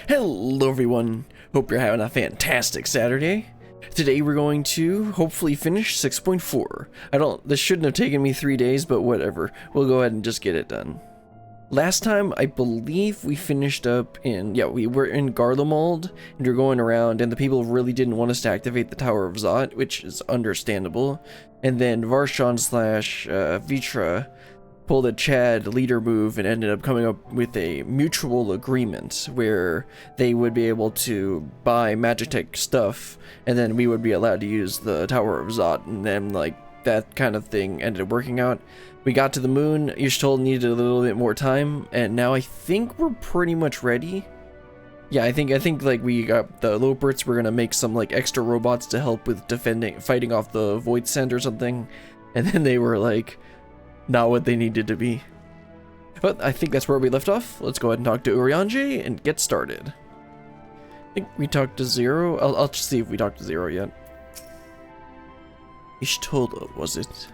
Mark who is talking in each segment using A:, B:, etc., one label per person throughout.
A: Hello everyone, hope you're having a fantastic Saturday. Today we're going to hopefully finish 6.4. This shouldn't have taken me 3 days, but whatever. We'll go ahead and just get it done. Last time, I believe we finished up in, we were in Garlemald, and we were going around, and the people really didn't want us to activate the Tower of Zot, which is understandable. And then Varshan / Vitra pulled a Chad leader move and ended up coming up with a mutual agreement where they would be able to buy Magitech stuff, and then we would be allowed to use the Tower of Zot, and then that kind of thing ended up working out. We got to the moon. Y'shtola needed a little bit more time, and now I think we're pretty much ready. Yeah, I think we got the Loperts. We're gonna make some extra robots to help with fighting off the Void Send or something, and then they were not what they needed to be. But I think that's where we left off. Let's go ahead and talk to Urianger and get started. I think we talked to Zero. I'll just see if we talked to Zero yet. Y'shtola, was it?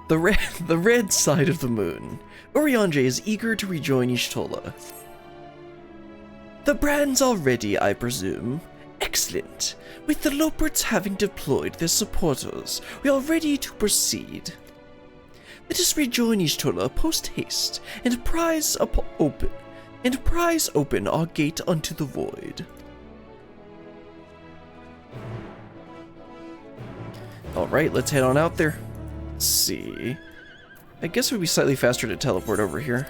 A: The red side of the moon. Urianger is eager to rejoin Y'shtola. The brand's all ready, I presume. Excellent. With the Loperts having deployed their supporters, we are ready to proceed. Let us rejoin Y'shtola post-haste and prise open our gate unto the void. Alright, let's head on out there. Let's see. I guess it would be slightly faster to teleport over here.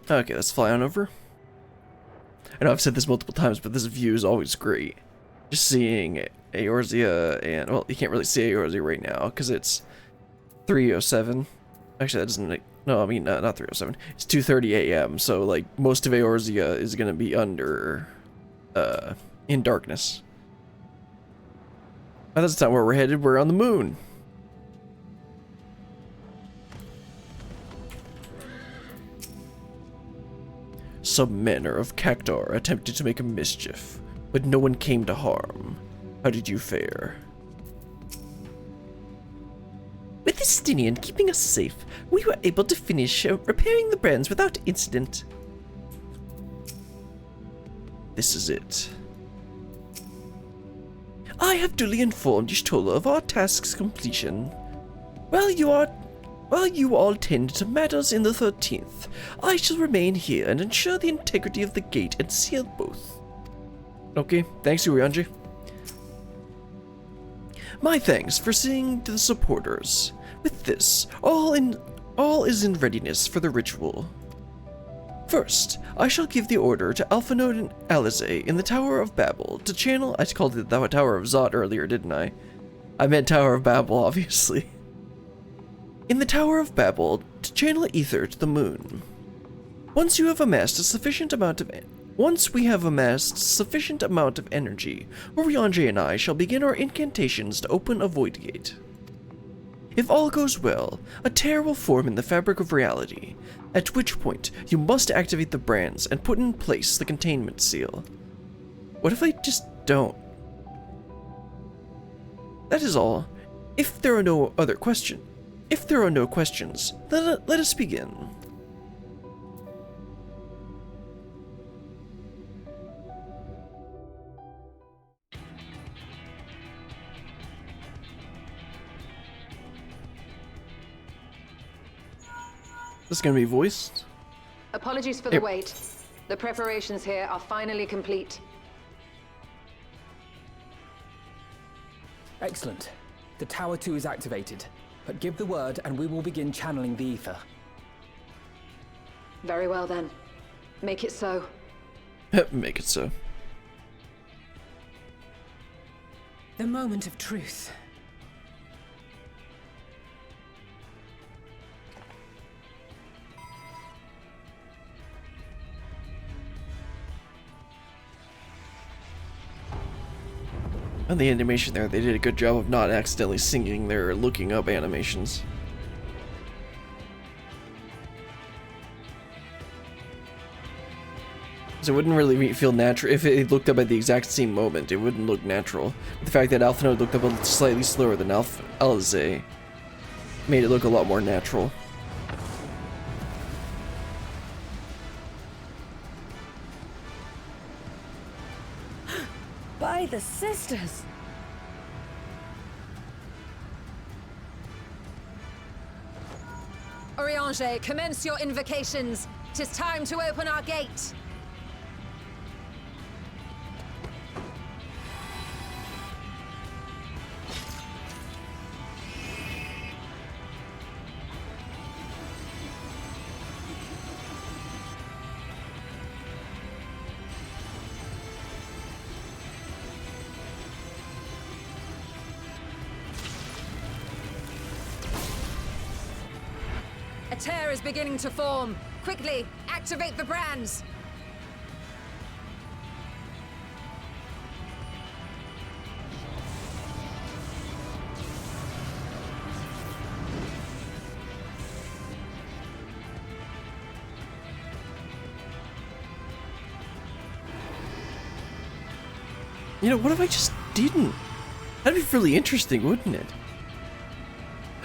A: Okay, let's fly on over. I know I've said this multiple times, but this view is always great. Just seeing Eorzea and, well, you can't really see Eorzea right now because it's 3:07. Actually, that doesn't no, I mean, not 3:07. It's 2:30 a.m., so, most of Eorzea is gonna be under, in darkness. Oh, that's not where we're headed. We're on the moon. Some manner of Cactar attempted to make a mischief, but no one came to harm. How did you fare? With the Stinian keeping us safe, we were able to finish repairing the brands without incident. This is it. I have duly informed Y'shtola of our task's completion. While you all tend to matters in the 13th, I shall remain here and ensure the integrity of the gate and seal both. Okay, thanks, Urianger. My thanks for seeing to the supporters. With this, all is in readiness for the ritual. First, I shall give the order to Alphanode and Alizé in the Tower of Babel to channel— I called it the Tower of Zot earlier, didn't I? I meant Tower of Babel, obviously. In the Tower of Babel to channel ether to the moon. Once we have amassed sufficient amount of energy, Urianger and I shall begin our incantations to open a void gate. If all goes well, a tear will form in the fabric of reality, at which point you must activate the brands and put in place the containment seal. What if I just don't? That is all. If there are no questions, let us begin. This is going to be voiced.
B: Apologies for the wait. The preparations here are finally complete.
C: Excellent. The Tower 2 is activated. But give the word and we will begin channeling the ether.
B: Very well then. Make it so.
A: Make it so.
D: The moment of truth.
A: On the animation there, they did a good job of not accidentally singing their looking up animations. So it wouldn't really feel natural. If it looked up at the exact same moment, it wouldn't look natural. But the fact that Alpha Node looked up a slightly slower than Alizé made it look a lot more natural.
E: By the sisters!
B: Oriange, commence your invocations. 'Tis time to open our gate. A tear is beginning to form. Quickly, activate the brands.
A: You know, what if I just didn't? That'd be really interesting, wouldn't it?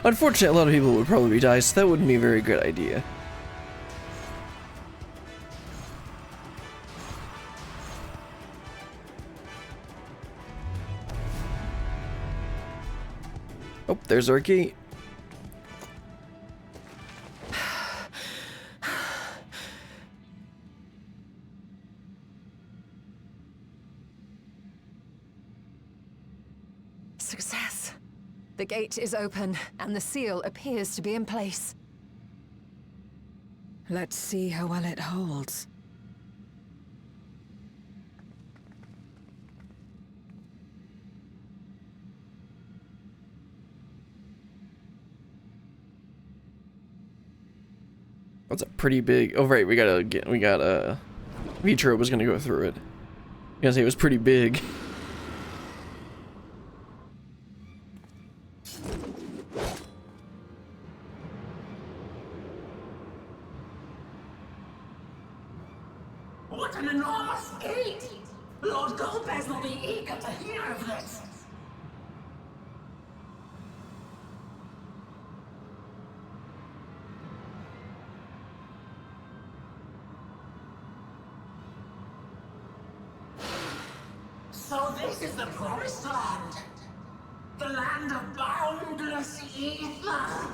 A: Unfortunately, a lot of people would probably die, so that wouldn't be a very good idea. Oh, there's our gate.
B: Success. The gate is open, and the seal appears to be in place.
D: Let's see how well it holds.
A: That's a pretty big. Oh right, we got Vitro was gonna go through it. I gonna say it was pretty big.
F: What an enormous gate! Lord Golbez will be eager to hear of this. So this is the promised land. The land of boundless ether.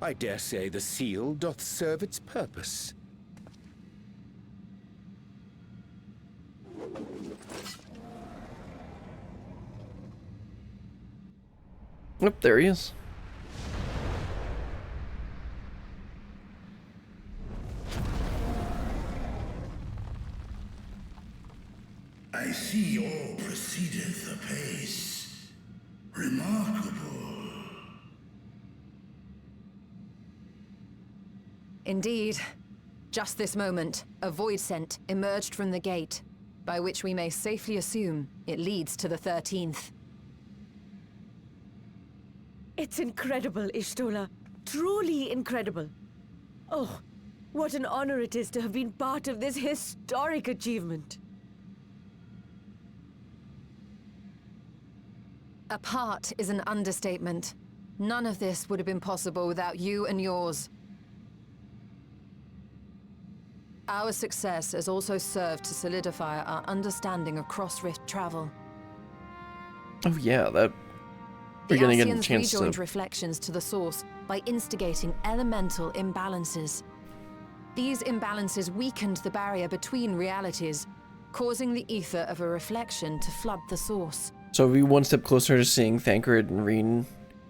G: I dare say the seal doth serve its purpose.
A: Oh, there he is.
H: I see all proceedeth apace. Remarkable.
B: Indeed. Just this moment, a void scent emerged from the gate, by which we may safely assume it leads to the 13th.
E: It's incredible, Ishtola. Truly incredible. Oh, what an honor it is to have been part of this historic achievement.
B: A part is an understatement. None of this would have been possible without you and yours. Our success has also served to solidify our understanding of cross-rift travel.
A: Oh yeah, that
B: The
A: we're gonna get a
B: Ascians
A: chance
B: rejoined
A: to.
B: reflections to the source by instigating elemental imbalances. These imbalances weakened the barrier between realities, causing the ether of a reflection to flood the source.
A: So we one step closer to seeing Thancred and Reen.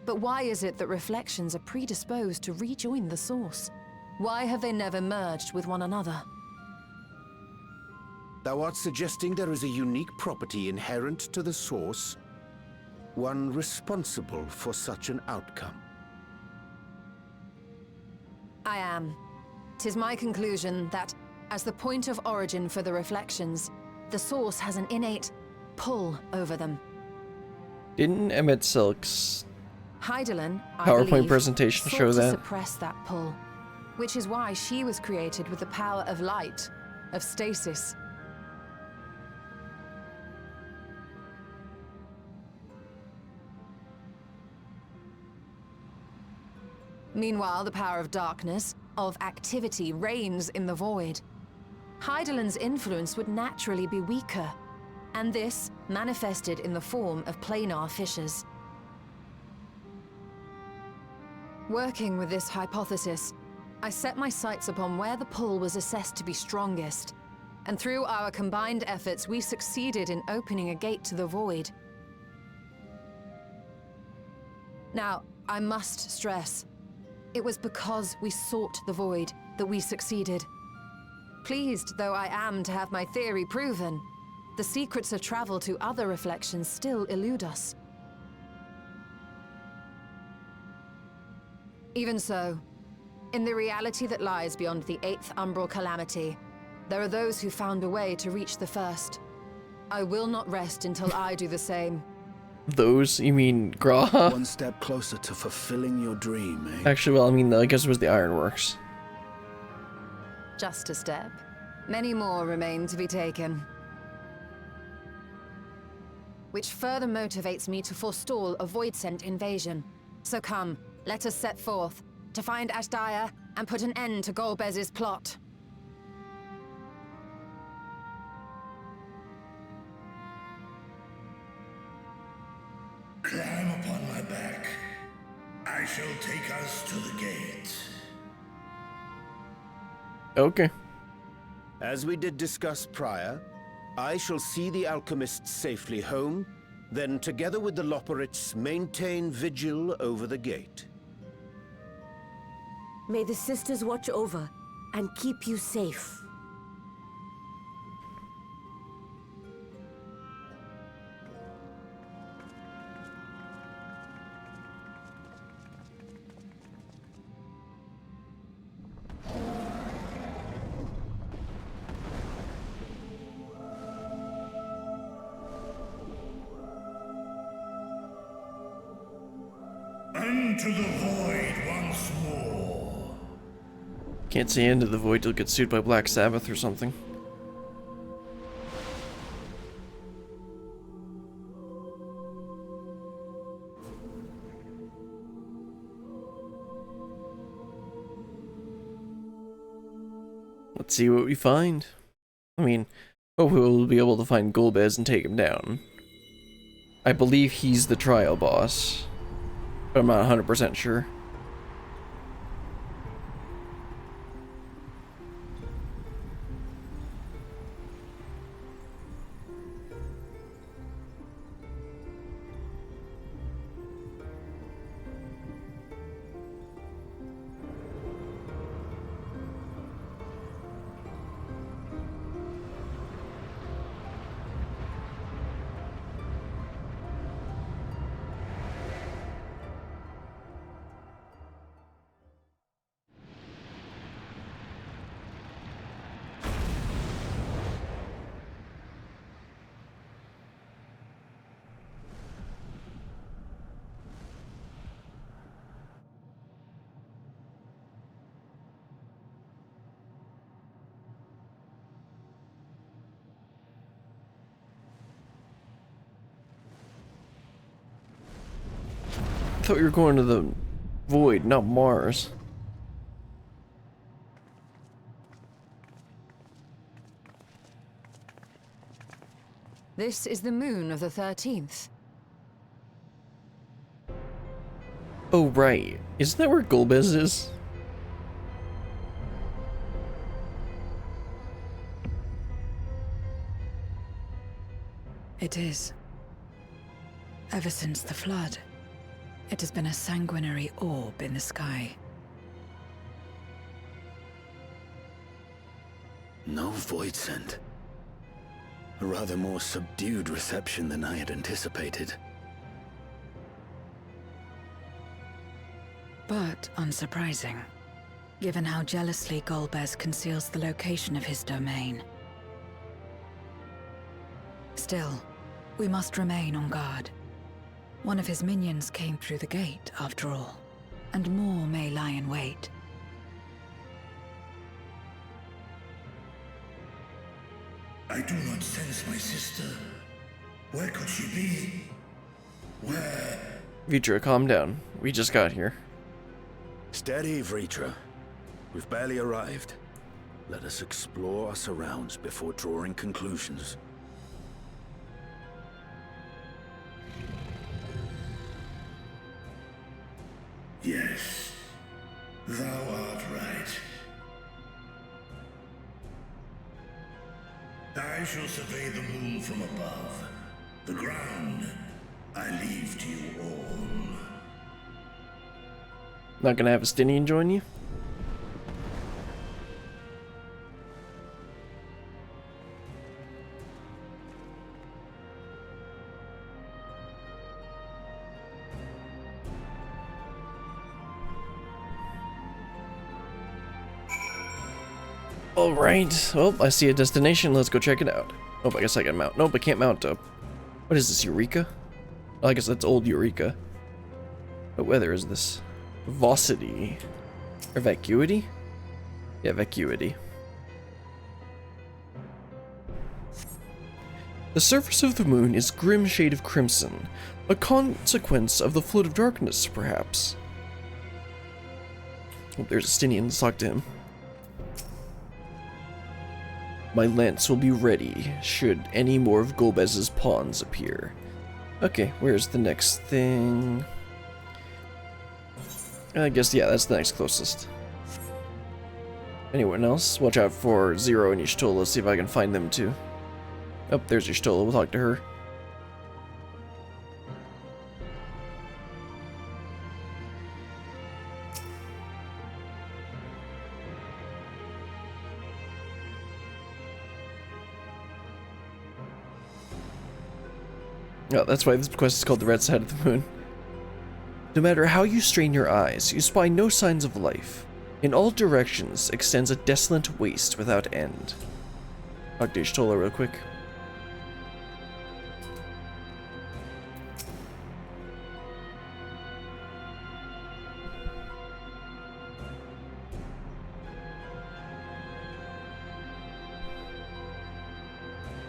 B: But why is it that reflections are predisposed to rejoin the source? Why have they never merged with one another?
G: Thou art suggesting there is a unique property inherent to the source, one responsible for such an outcome.
B: I am. 'Tis my conclusion that, as the point of origin for the reflections, the source has an innate pull over them.
A: Didn't Emmett Silk's
B: Hydaelyn, I
A: PowerPoint
B: believe,
A: presentation
B: sought
A: show
B: to
A: that?
B: suppress that pull, which is why she was created with the power of light, of stasis. Meanwhile, the power of darkness, of activity, reigns in the void. Hydaelyn's influence would naturally be weaker, and this manifested in the form of planar fissures. Working with this hypothesis, I set my sights upon where the pull was assessed to be strongest, and through our combined efforts, we succeeded in opening a gate to the void. Now, I must stress, it was because we sought the void that we succeeded. Pleased though I am to have my theory proven, the secrets of travel to other reflections still elude us. Even so, in the reality that lies beyond the 8th umbral calamity, there are those who found a way to reach the first. I will not rest until I do the same.
A: Those? You mean Graha?
I: One step closer to fulfilling your dream, eh?
A: Actually, well, I mean, I guess it was the Ironworks.
B: Just a step. Many more remain to be taken. Which further motivates me to forestall a void-sent invasion. So come, let us set forth, to find Ashdaya and put an end to Golbez's plot.
H: Climb upon my back. I shall take us to the gate.
A: Okay.
G: As we did discuss prior, I shall see the alchemists safely home, then together with the Loporrits maintain vigil over the gate.
E: May the sisters watch over and keep you safe.
H: Into the void once more.
A: Can't say into the void till get sued by Black Sabbath or something. Let's see what we find. I mean, hopefully we'll be able to find Golbez and take him down. I believe he's the trial boss, but I'm not 100% sure. I thought you were going to the void, not Mars.
B: This is the moon of the 13th.
A: Oh, right. Isn't that where Golbez is?
D: It is. Ever since the flood, it has been a sanguinary orb in the sky.
I: No void scent. A rather more subdued reception than I had anticipated.
D: But unsurprising, given how jealously Golbez conceals the location of his domain. Still, We must remain on guard. One of his minions came through the gate, after all, and more may lie in wait.
H: I do not sense my sister. Where could she be? Where?
A: Vitra, calm down. We just got here.
I: Steady, Vritra. We've barely arrived. Let us explore our surrounds before drawing conclusions.
H: Yes, thou art right. I shall survey the moon from above. The ground I leave to you all.
A: Not gonna have a Stinian join you? Alright, well, I see a destination, let's go check it out. Oh, I guess I can mount. Nope, I can't mount up. What is this, Eureka? Oh, I guess that's old Eureka. What weather is this? Vosity. Or vacuity? Yeah, vacuity. The surface of the moon is grim shade of crimson, a consequence of the flood of darkness, perhaps. Oh, there's a Stinian, let's talk to him. My lance will be ready, should any more of Golbez's pawns appear. Okay, where's the next thing? I guess, yeah, that's the next closest. Anyone else? Watch out for Zero and Y'shtola, let's see if I can find them too. Oh, there's Y'shtola, we'll talk to her. Oh, that's why this quest is called the Red Side of the Moon. No matter how you strain your eyes, you spy no signs of life. In all directions extends a desolate waste without end. Talk to Y'shtola real quick.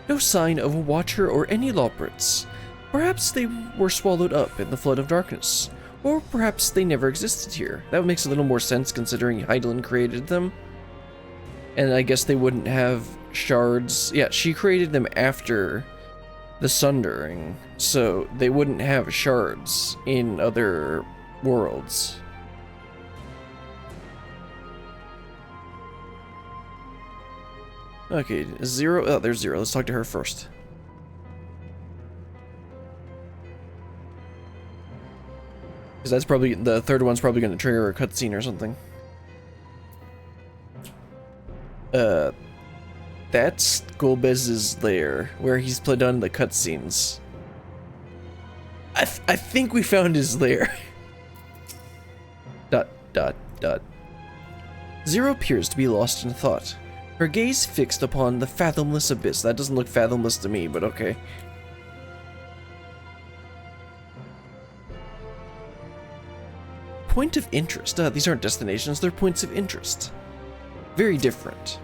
A: No sign of a watcher or any loporits. Perhaps they were swallowed up in the flood of darkness. Or perhaps they never existed here. That makes a little more sense considering Hydaelyn created them. And I guess they wouldn't have shards. Yeah, she created them after the Sundering, so they wouldn't have shards in other worlds. Okay, Zero. Oh, there's Zero. Let's talk to her first. Because that's probably, the third one's probably going to trigger a cutscene or something. That's Golbez's lair, where he's done the cutscenes. I think we found his lair. ... Zero appears to be lost in thought. Her gaze fixed upon the fathomless abyss. That doesn't look fathomless to me, but okay. Point of interest. These aren't destinations, they're points of interest. Very different.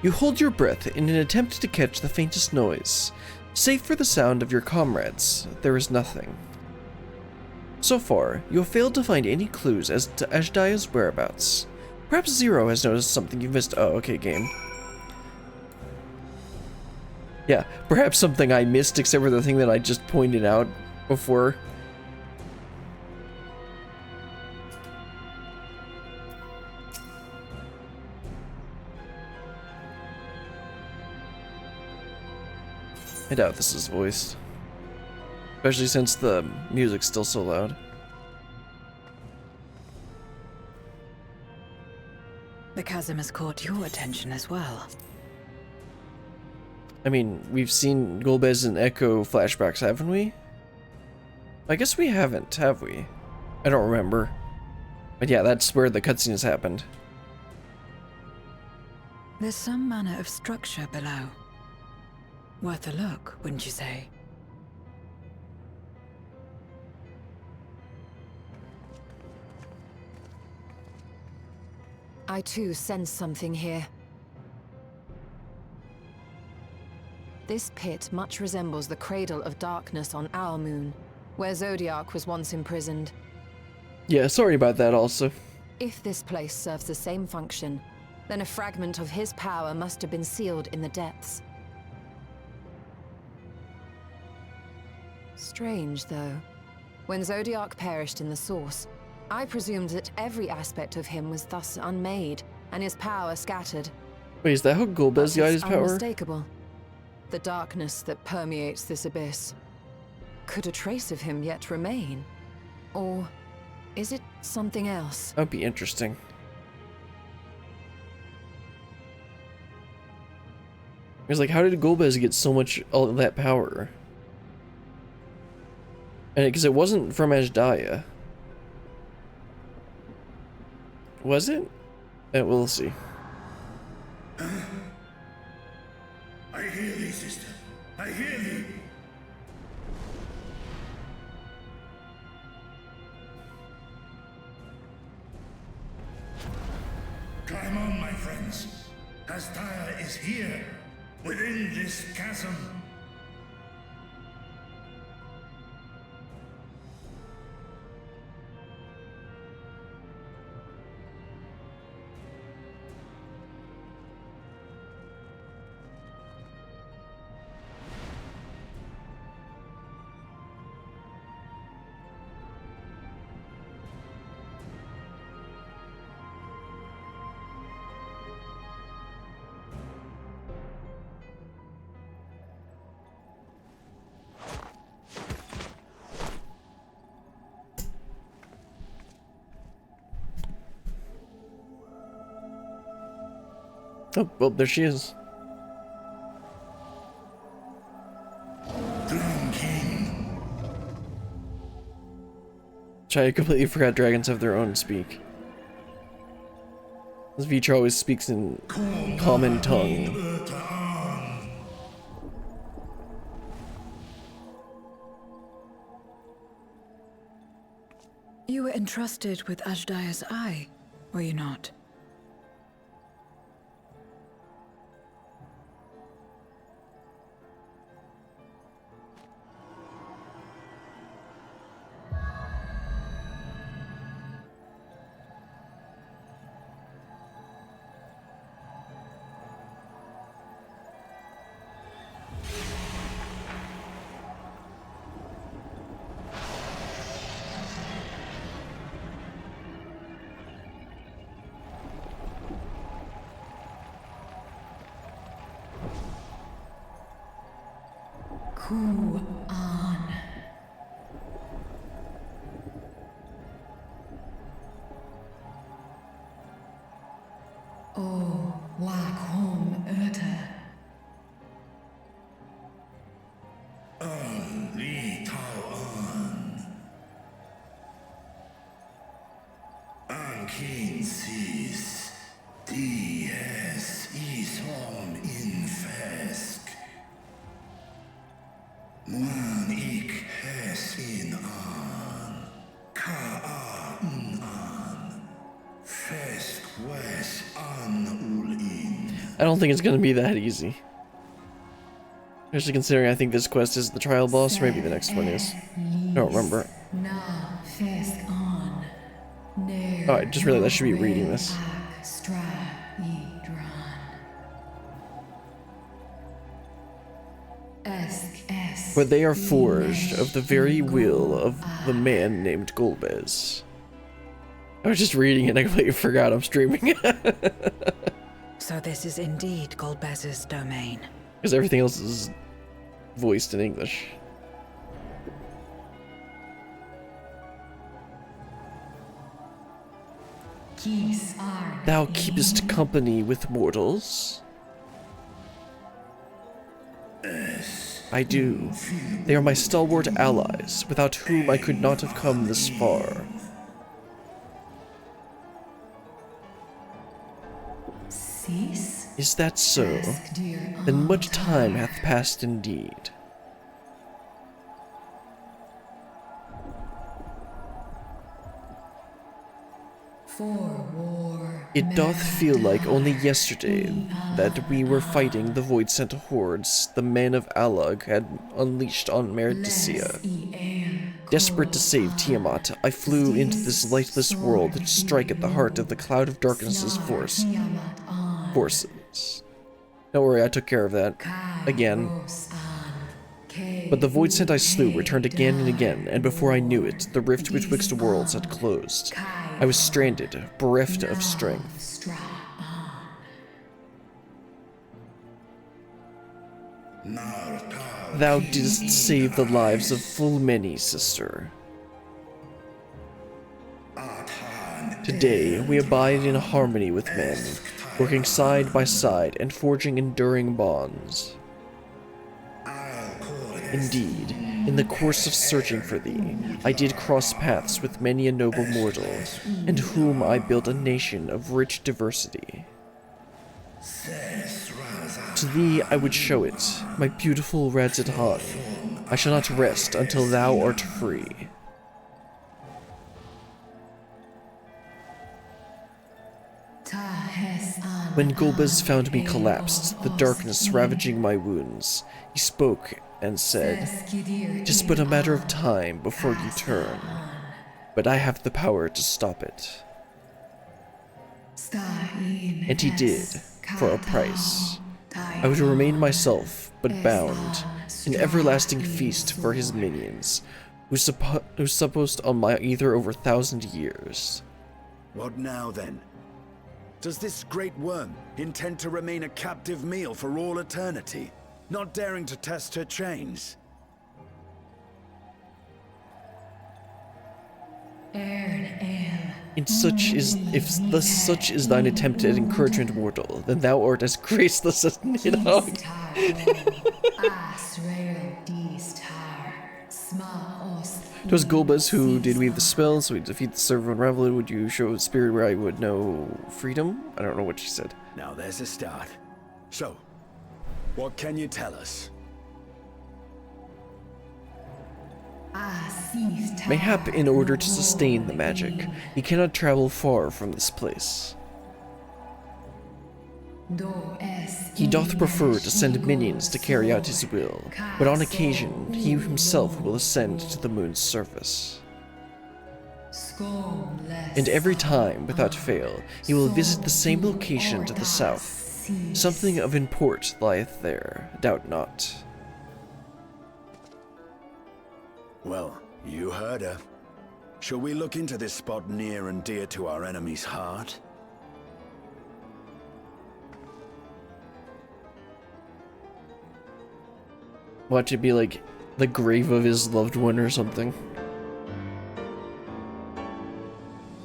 A: You hold your breath in an attempt to catch the faintest noise. Save for the sound of your comrades, there is nothing. So far, you have failed to find any clues as to Azdaya's whereabouts. Perhaps Zero has noticed something you missed. Oh, okay, game. Yeah, perhaps something I missed except for the thing that I just pointed out before. I doubt this is voiced. Especially since the music's still so loud.
D: The chasm has caught your attention as well.
A: I mean, we've seen Golbez and Echo flashbacks, haven't we? I guess we haven't, have we? I don't remember. But yeah, that's where the cutscenes happened.
D: There's some manner of structure below. Worth a look, wouldn't you say?
B: I too sense something here. This pit much resembles the Cradle of Darkness on our moon, where Zodiac was once imprisoned.
A: Yeah, sorry about that also.
B: If this place serves the same function, then a fragment of his power must have been sealed in the depths. Strange, though. When Zodiac perished in the Source, I presumed that every aspect of him was thus unmade, and his power scattered.
A: Wait, is that how Golbez got his power?
B: Unmistakable. The darkness that permeates this abyss. Could a trace of him yet remain? Or is it something else?
A: That'd be interesting. It's like, how did Golbez get so much, all of that power? And because it wasn't from Azhdaya. Was it? We'll see.
H: I hear thee, sister. I hear thee. Climb on, my friends. Azhdaya is here, within this chasm.
A: Oh, well, there she is.
H: Dragon King.
A: I completely forgot dragons have their own speak. This Vitra always speaks in common tongue.
D: You were entrusted with Azhdaya's eye, were you not?
J: Ku-an. O Wakhom Urta.
H: Li Tao An. King sees. Dies Isom in Fesk. Muan ik hes in an. Ka an. Fesk wes an ulin.
A: I don't think it's gonna be that easy. Especially considering I think this quest is the trial boss, maybe the next one is. I don't remember. Oh, I just realized I should be reading this. But they are forged of the very will of the man named Golbez. I was just reading it and I completely forgot I'm streaming.
D: So this is indeed Golbez's domain.
A: Because everything else is voiced in English. Thou keepest company with mortals? I do. They are my stalwart allies, without whom I could not have come this far. Is that so?
J: Ask dear
A: Then much
J: Aunt
A: time
J: Tyre.
A: hath passed indeed.
J: For war.
A: It doth feel like only yesterday that we were
J: Meridar.
A: fighting the void-sent hordes the men of Allag had unleashed on Meridicea. Desperate to save Tiamat, I flew into this lightless world to strike at the heart of the Cloud of Darkness's forces. Don't worry, I took care of that. Again. But the void sent I slew returned again and again, and before I knew it, the rift betwixt worlds had closed. I was stranded, bereft of strength. Thou didst save the lives of full many, sister. Today, we abide in harmony with men, working side by side and forging enduring bonds. Indeed, in the course of searching for thee, I did cross paths with many a noble mortal, and whom I built a nation of rich diversity. To thee I would show it, my beautiful Radzidhan. I shall not rest until thou art free. When Golbez found me collapsed, the darkness ravaging my wounds, he spoke and said, "'Tis but a matter of time before you turn, but I have the power to stop it." And he did, for a price. I would remain myself, but bound, an everlasting feast for his minions, who supposed on my either over 1,000 years.
I: What now, then? Does this great worm intend to remain a captive meal for all eternity, not daring to test her chains?
A: If such is thine attempt at encouragement, mortal, then thou art as graceless as Nidhogg. It was Golbez who did weave the spell, so we defeat the server unravel it. Would you show a spirit where I would know freedom? I don't know what she said.
I: Now there's a start. So, what can you tell us?
A: Mayhap in order to sustain the magic, he cannot travel far from this place. He doth prefer to send minions to carry out his will, but on occasion he himself will ascend to the moon's surface. And every time, without fail, he will visit the same location to the south. Something of import lieth there, doubt not.
I: Well, you heard her. Shall we look into this spot near and dear to our enemy's heart?
A: Watch it be like the grave of his loved one or something.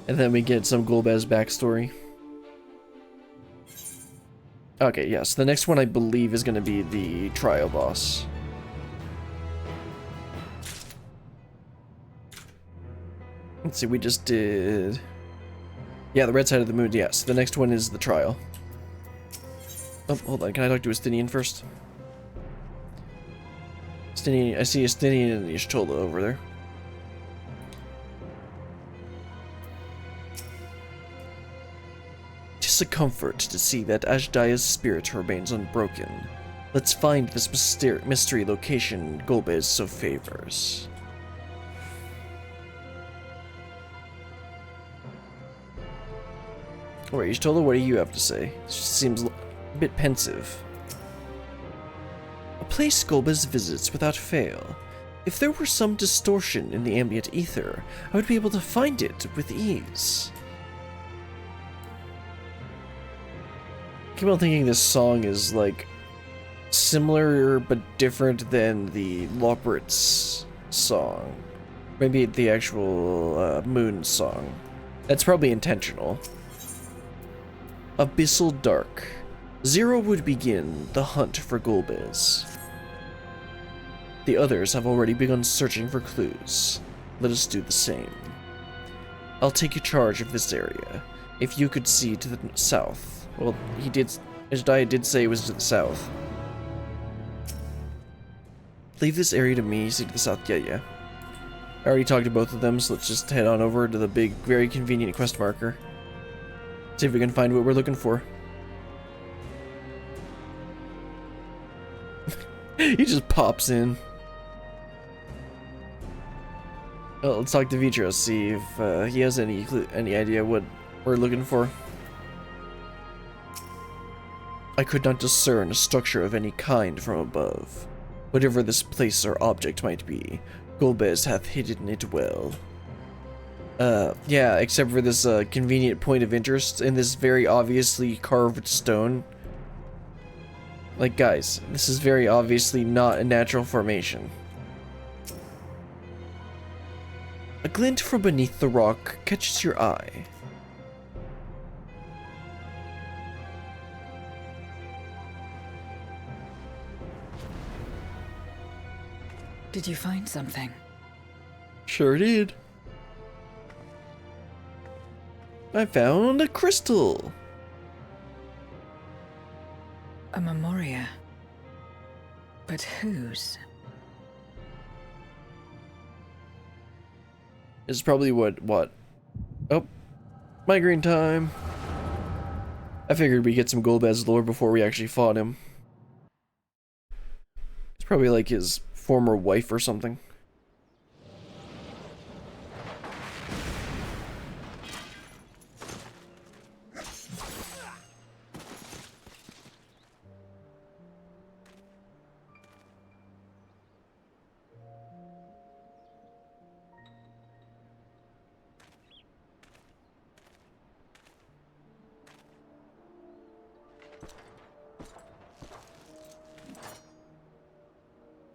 A: And then we get some Golbez backstory. Okay, yes, the next one I believe is going to be the trial boss. Let's see, we just did... Yeah, the red side of the moon, yes. The next one is the trial. Oh, hold on, can I talk to Estinian first? Estinian, I see Estinian and Y'shtola over there. Tis a comfort to see that Ajdaya's spirit remains unbroken. Let's find this mystery location Golbez so favors. Alright, Y'shtola, what do you have to say? She seems a bit pensive. A place Golbez visits without fail. If there were some distortion in the ambient ether, I would be able to find it with ease. I keep on thinking this song is like similar but different than the Loporrit's song. Maybe the actual Moon song. That's probably intentional. Abyssal Dark. Zero would begin the hunt for Golbez. The others have already begun searching for clues. Let us do the same. I'll take charge of this area. If you could see to the south. Well, he did Ajdiah did say it was to the south. Leave this area to me, see to the south. Yeah. I already talked to both of them, so let's just head on over to the big, very convenient quest marker. See if we can find what we're looking for. He just pops in. Well, let's talk to Vitros, see if he has any idea what we're looking for. I could not discern a structure of any kind from above. Whatever this place or object might be, Golbez hath hidden it well. Yeah, except for this convenient point of interest in this very obviously carved stone. Like, guys, this is very obviously not a natural formation. A glint from beneath the rock catches your eye.
D: Did you find something?
A: Sure did. I found a crystal.
D: A memoria. But whose?
A: This is probably what? Oh, migraine time. I figured we'd get some Golbez lore before we actually fought him. It's probably like his former wife or something.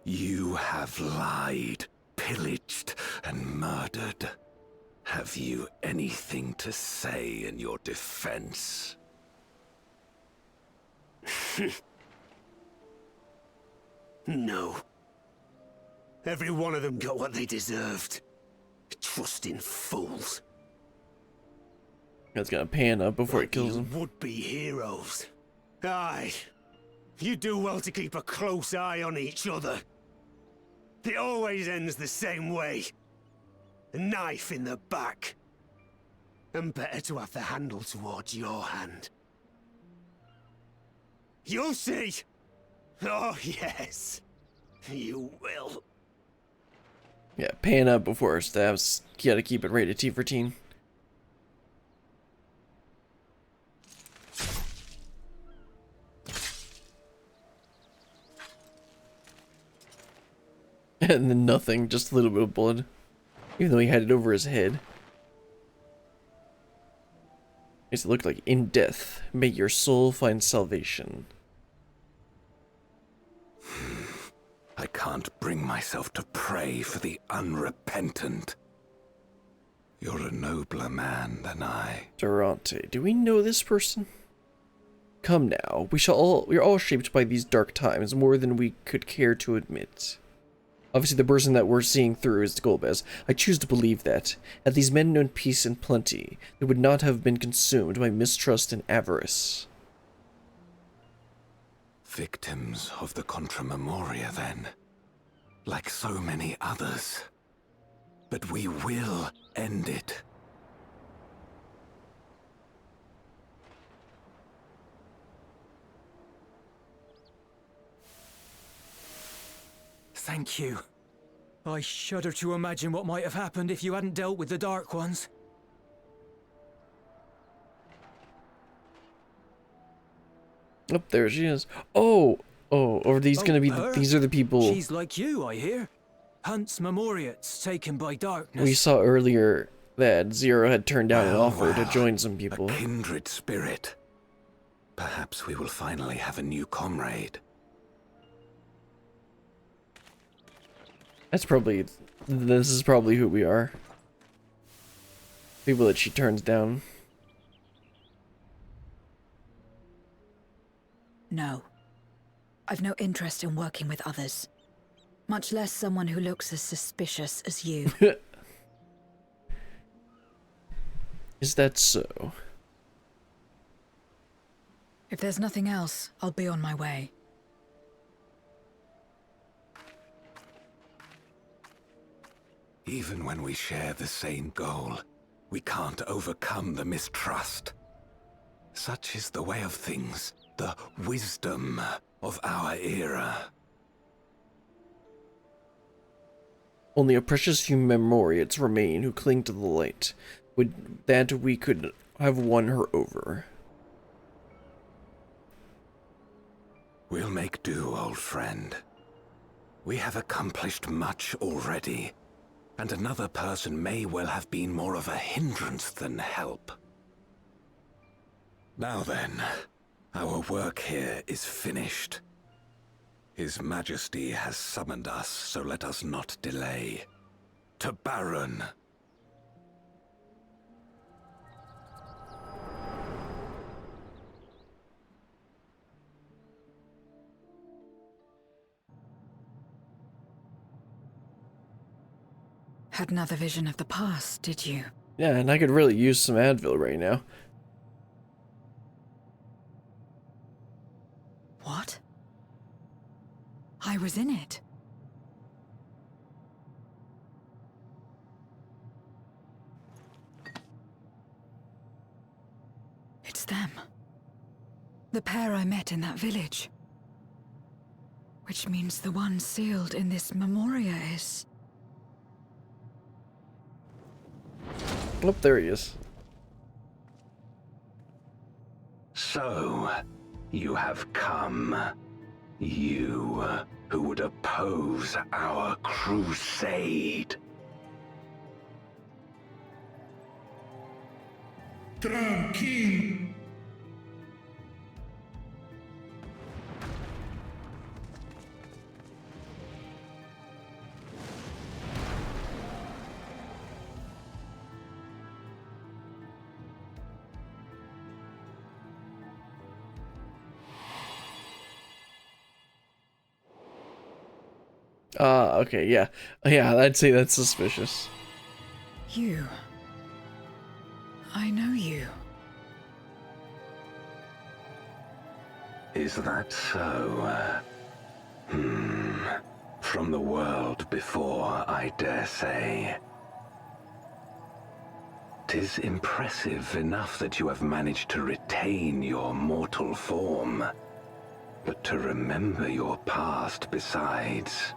I: You have lied, pillaged, and murdered. Have you anything to say in your defense?
G: No. Every one of them got what they deserved. Trusting fools.
A: It's gonna pan up before it kills him.
G: Would-be heroes. Aye. You do well to keep a close eye on each other. It always ends the same way. A knife in the back. And better to have the handle towards your hand. You'll see! Oh, yes. You will.
A: Yeah, pan up before it stabs. You gotta keep it rated T for teen. And then nothing, just a little bit of blood. Even though he had it over his head. Makes it look like, in death, may your soul find salvation.
I: I can't bring myself to pray for the unrepentant. You're a nobler man than I.
A: Durante, do we know this person? Come now, we are all shaped by these dark times more than we could care to admit. Obviously, the person that we're seeing through is Golbez. I choose to believe that, had these men known peace and plenty, they would not have been consumed by mistrust and avarice.
I: Victims of the Contra Memoria, then. Like so many others. But we will end it.
C: Thank you. I shudder to imagine what might have happened if you hadn't dealt with the Dark Ones.
A: Oh, there she is. Oh, are these gonna be, these are the people...
C: She's like you, I hear. Hunts Memoriates taken by darkness.
A: We saw earlier that Zero had turned down an offer to join some people.
I: A kindred spirit. Perhaps we will finally have a new comrade.
A: This is probably who we are. People that she turns down.
D: No. I've no interest in working with others. Much less someone who looks as suspicious as you.
A: Is that so?
D: If there's nothing else, I'll be on my way.
K: Even when we share the same goal, we can't overcome the mistrust. Such is the way of things, the wisdom of our era.
A: Only a precious few memoriates remain who cling to the light. Would that we could have won her over.
K: We'll make do, old friend. We have accomplished much already, and another person may well have been more of a hindrance than help. Now then, our work here is finished. His Majesty has summoned us, so let us not delay. To Baron!
D: Had another vision of the past, did you?
A: Yeah, and I could really use some Advil right now.
D: What? I was in it. It's them. The pair I met in that village. Which means the one sealed in this memoria is...
A: Oh, there he is.
K: So, you have come. You, who would oppose our crusade.
H: Tranquilo.
A: Okay, yeah. Yeah, I'd say that's suspicious.
D: You. I know you.
K: Is that so? From the world before, I dare say. 'Tis impressive enough that you have managed to retain your mortal form, but to remember your past besides.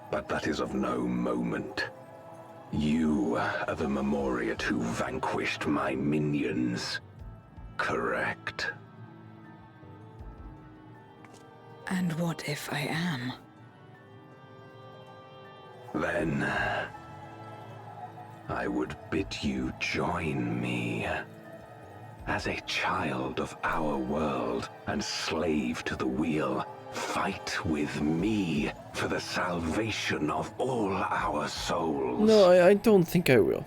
K: But that is of no moment. You are the memoriate who vanquished my minions, correct?
D: And what if I am?
K: Then I would bid you join me. As a child of our world and slave to the wheel, fight with me for the salvation of all our souls.
A: No, I don't think I will.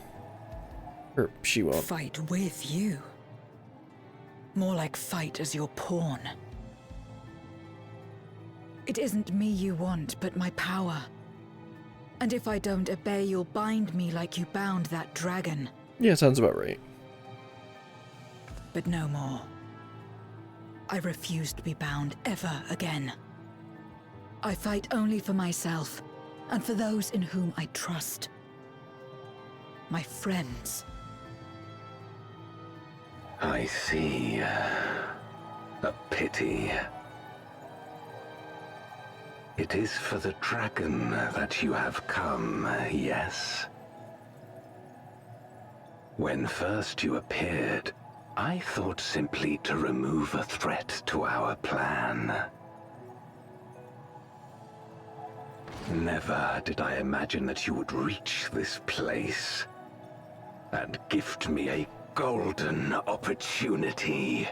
A: Or she won't.
D: Fight with you. More like fight as your pawn. It isn't me you want, but my power. And if I don't obey, you'll bind me like you bound that dragon.
A: Yeah, sounds about right.
D: But no more. I refuse to be bound ever again. I fight only for myself, and for those in whom I trust. My friends.
K: I see. A pity. It is for the dragon that you have come, yes? When first you appeared, I thought simply to remove a threat to our plan. Never did I imagine that you would reach this place and gift me a golden opportunity.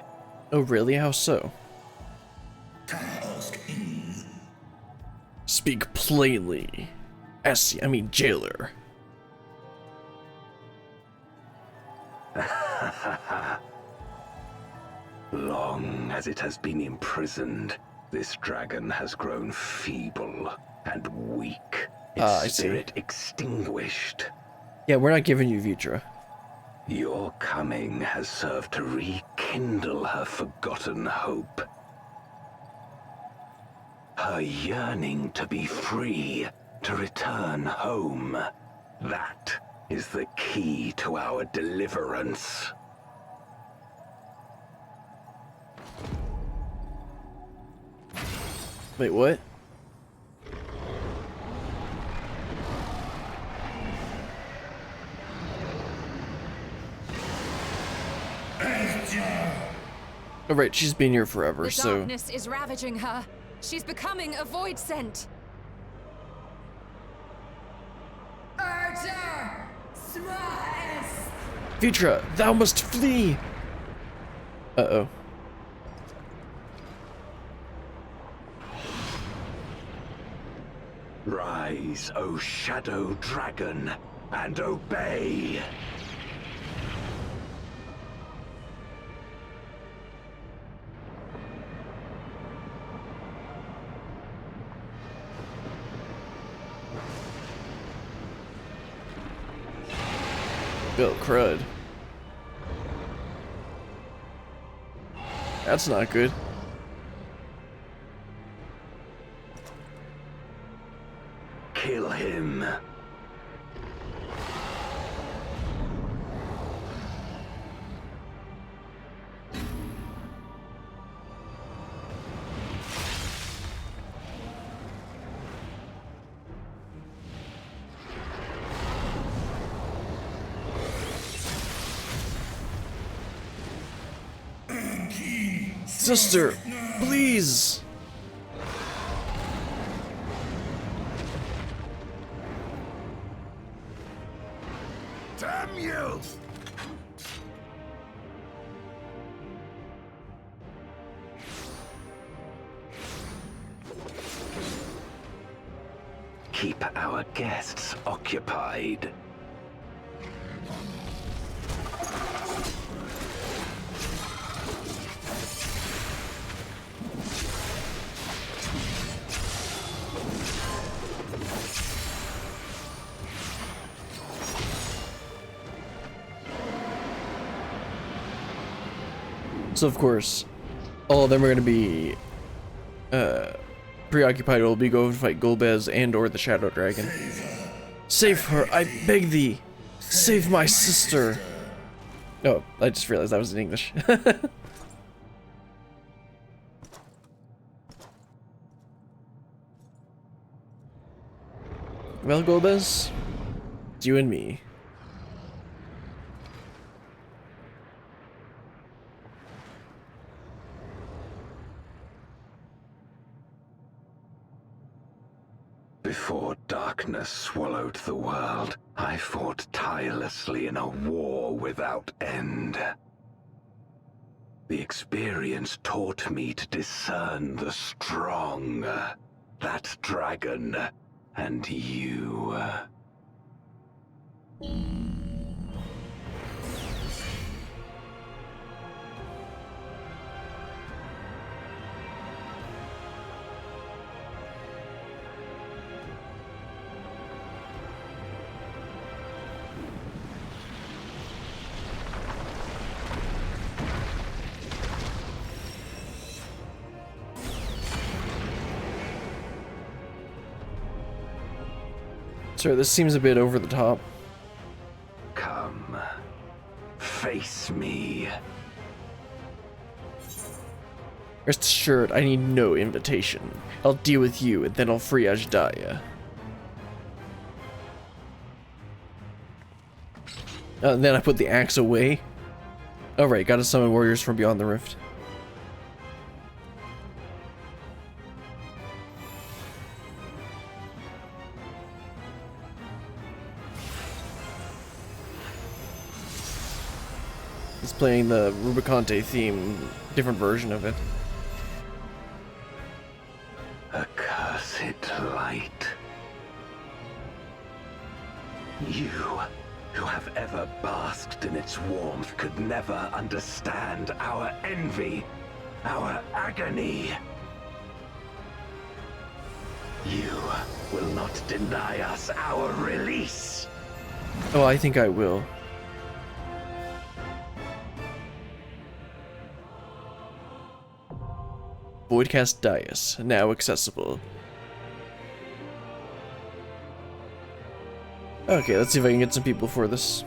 A: Oh, really? How so? Speak plainly. Jailer.
K: Long as it has been imprisoned, this dragon has grown feeble and weak, its spirit extinguished.
A: Yeah, we're not giving you Vitra.
K: Your coming has served to rekindle her forgotten hope. Her yearning to be free, to return home. That is the key to our deliverance.
A: Wait, what? Oh, right, she's been here forever,
B: The
A: so...
B: darkness is ravaging her. She's becoming a void scent.
J: Archer! Smash!
A: Vitra, thou must flee! Uh-oh.
K: Rise, O Shadow Dragon, and obey!
A: Bill crud. That's not good.
K: Kill him.
A: Sister, please!
I: Damn you!
K: Keep our guests occupied.
A: So of course, all of them are going to be preoccupied. Will be going to fight Golbez and or the Shadow Dragon. Save her, I beg thee. Save my sister. Oh, I just realized that was in English. Well, Golbez, it's you and me.
K: Before darkness swallowed the world, I fought tirelessly in a war without end. The experience taught me to discern the strong, that dragon, and you.
A: Sir, this seems a bit over the top.
K: Come, face me.
A: Rest assured, I need no invitation. I'll deal with you, and then I'll free Ajdaya. And then I put the axe away. Alright, gotta summon warriors from beyond the rift. It's playing the Rubicante theme, different version of it.
K: Accursed light. You, who have ever basked in its warmth, could never understand our envy, our agony. You will not deny us our release.
A: Oh, I think I will. Voidcast Dais, now accessible. Okay, let's see if I can get some people for this.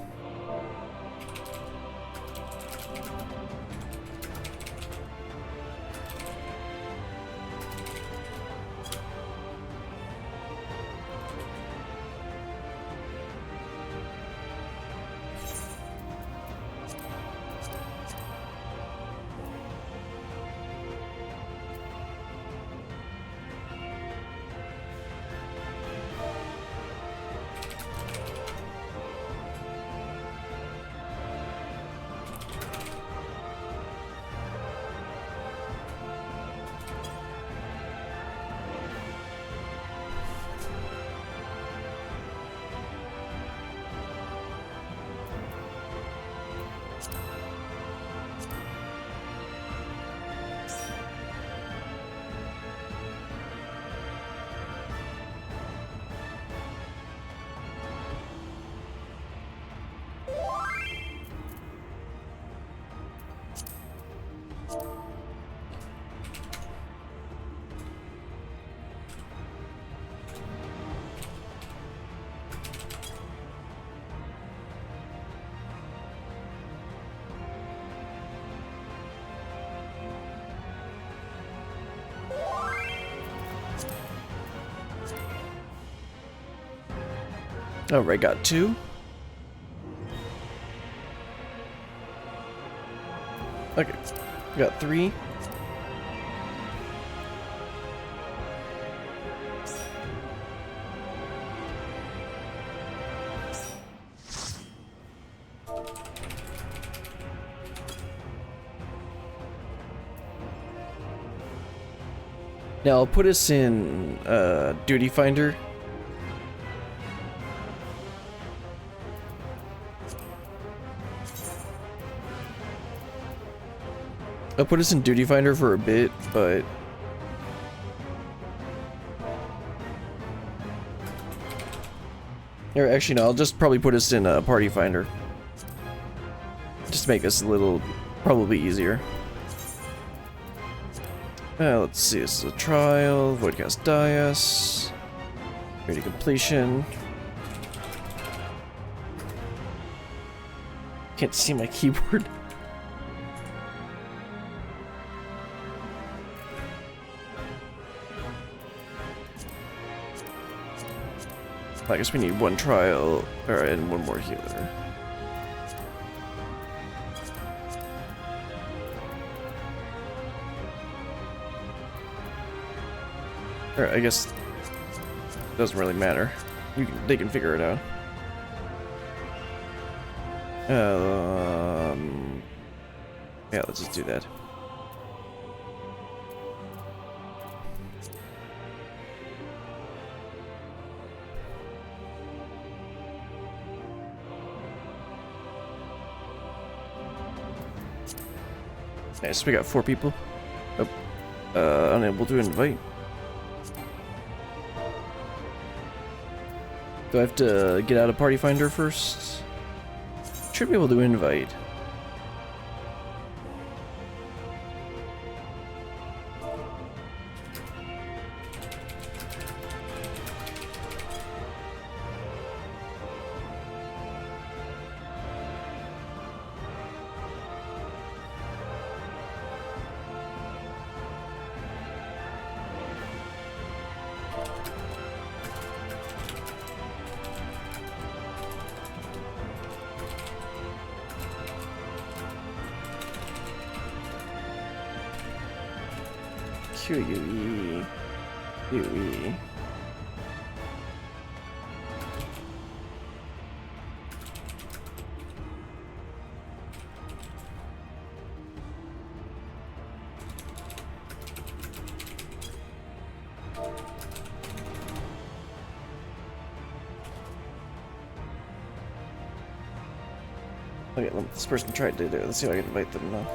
A: Alright, got 2. Okay, got 3. Now I'll put us in Duty Finder. I'll put us in Duty Finder for a bit, but or actually no, I'll just probably put us in Party Finder. Just to make this a little probably easier. Let's see, this is a trial, Voidcast Dais, ready completion. Can't see my keyboard. I guess we need 1 trial, or and 1 more healer. Or I guess it doesn't really matter. They can figure it out. Yeah, let's just do that. Nice, we got 4 people. Oh, unable to invite. Do I have to get out of Party Finder first? Should be able to invite. QUE. QE. Okay, this person tried to do it. Let's see if I can invite them now.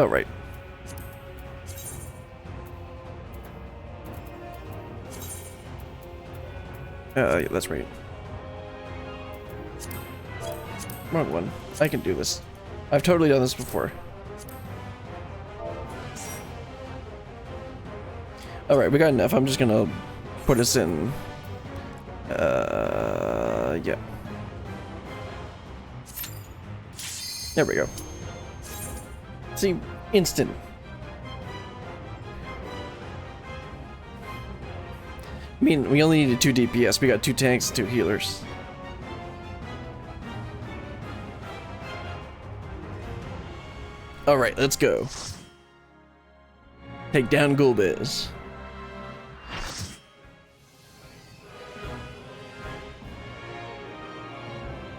A: Oh, right. Yeah, that's right. Wrong one. I can do this. I've totally done this before. Alright, we got enough. I'm just gonna put us in. Yeah. There we go. See, instant. I mean, we only needed 2 DPS. We got 2 tanks, 2 healers. Alright, let's go. Take down Gul'Biz.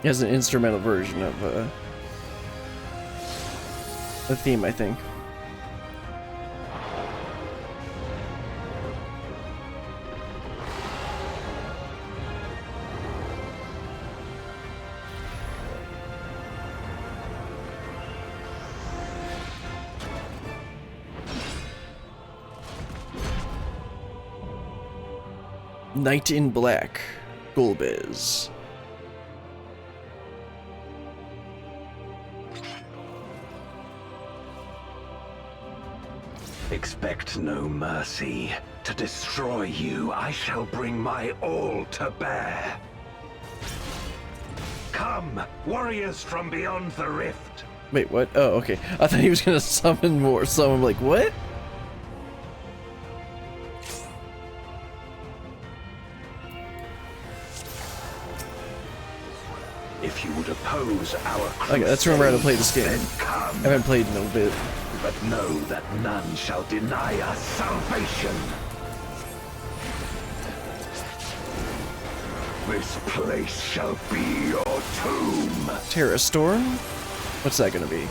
A: He has an instrumental version of the theme, I think. Knight in Black, Gul'Biz.
K: Expect no mercy. To destroy you, I shall bring my all to bear. Come, warriors from beyond the rift.
A: Wait, what? Oh, okay. I thought he was gonna summon more, so I'm like, what?
K: If you would oppose our crusade,
A: Okay, let's remember how to play this game.
K: Come.
A: I haven't played in a bit.
K: But know that none shall deny us salvation. This place shall be your tomb.
A: Terra Storm? What's that gonna be?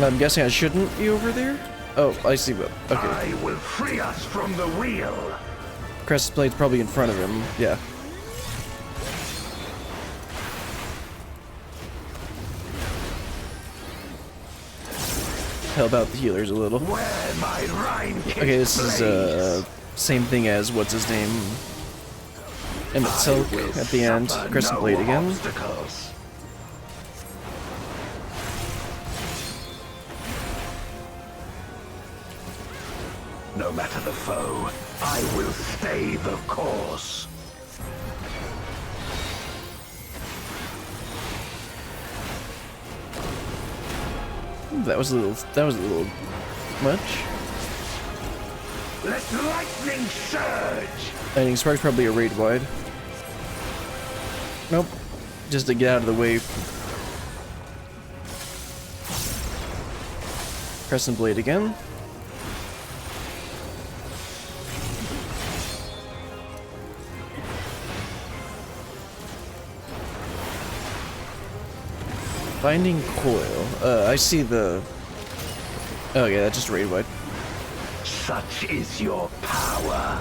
A: I'm guessing I shouldn't be over there? Oh, I see what. Okay.
K: I will free us from the wheel.
A: Crest Blade's probably in front of him. Yeah. Help out the healers a little.
K: Where my Rhine
A: Okay, this is same thing as what's his name? Emmett Silk at the end. Crescent Blade again.
K: Obstacles. No matter the foe, I will stay the course.
A: That was a little much.
K: Let lightning surge.
A: Lightning Spark's probably a raid wide. Nope. Just to get out of the way. Crescent Blade again. Binding Coil. I see the... Oh yeah, that's just raid wide.
K: Such is your power.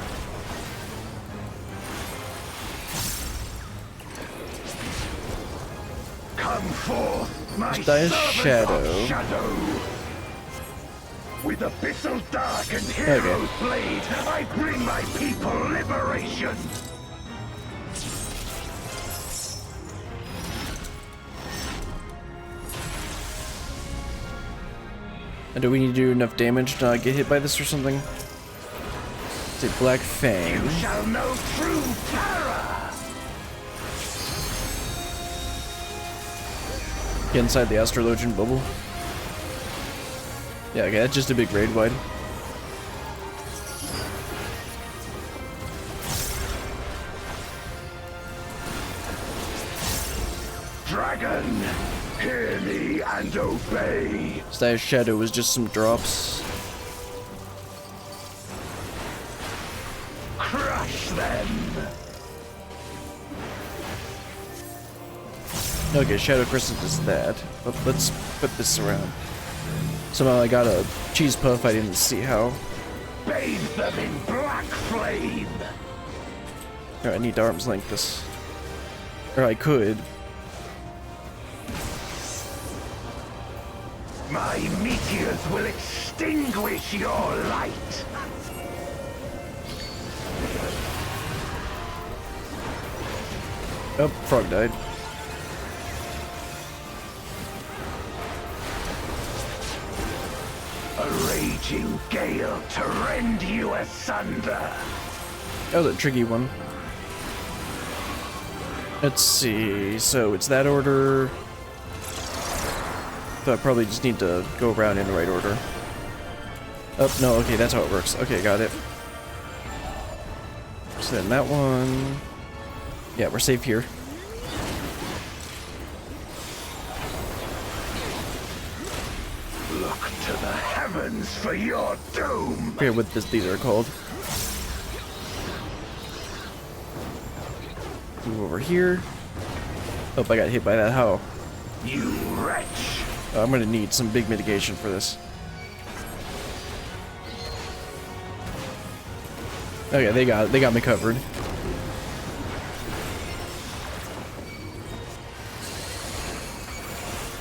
K: Come forth, my
A: Dire
K: servant of shadow. With abyssal dark and hero's blade, I bring my people liberation.
A: And do we need to do enough damage to not get hit by this or something? Say Black Fang.
K: You shall know true terror.
A: Get inside the Astrologian bubble. Yeah, okay, that's just a big raid wide.
K: Dragon, hear me and obey.
A: Dire Shadow was just some drops.
K: Crush them.
A: Okay, Shadow Crescent is that. But let's put this around. Somehow I got a cheese puff, I didn't see how.
K: Bathe them in black flame.
A: Alright, I need to arm's length this. Or I could.
K: My meteors will extinguish your light.
A: Oh, frog died.
K: A raging gale to rend you asunder.
A: That was a tricky one. Let's see. So it's that order. So I probably just need to go around in the right order. Oh, no, okay, that's how it works. Okay, got it. So then that one. Yeah, we're safe here.
K: Look to the heavens for your doom.
A: I forget what these are called. Move over here. Oh, I got hit by that. How?
K: You wretch.
A: Oh, I'm gonna need some big mitigation for this. Okay, they got me covered.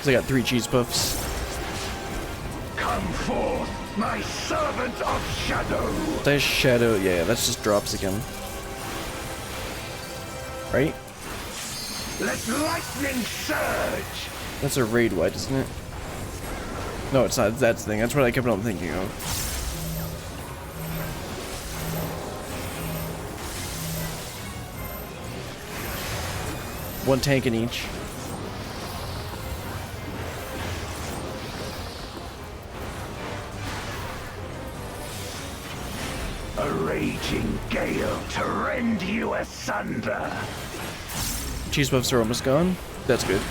A: So I got 3 cheese puffs.
K: Come forth, my servant of shadow.
A: That shadow, yeah, that's just drops again. Right?
K: Let lightning surge.
A: That's a raid wide, isn't it? No, it's not. That's the thing. That's what I kept on thinking of. One tank in each.
K: A raging gale to rend you asunder.
A: Cheese puffs are almost gone. That's good.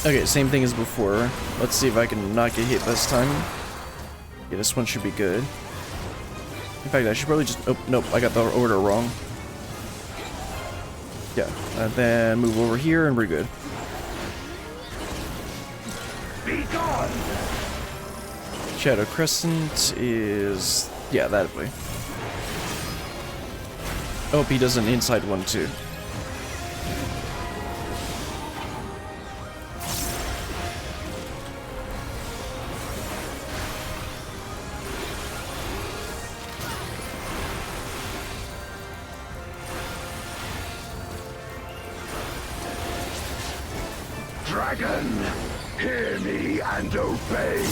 A: Okay, same thing as before. Let's see if I can not get hit this time. Yeah, this one should be good. In fact, I should probably just... Oh, nope, I got the order wrong. Yeah, and then move over here and we're good.
K: Be gone.
A: Shadow Crescent is... yeah, that way. Oh, he does an inside one too.
K: Dragon, hear me and obey.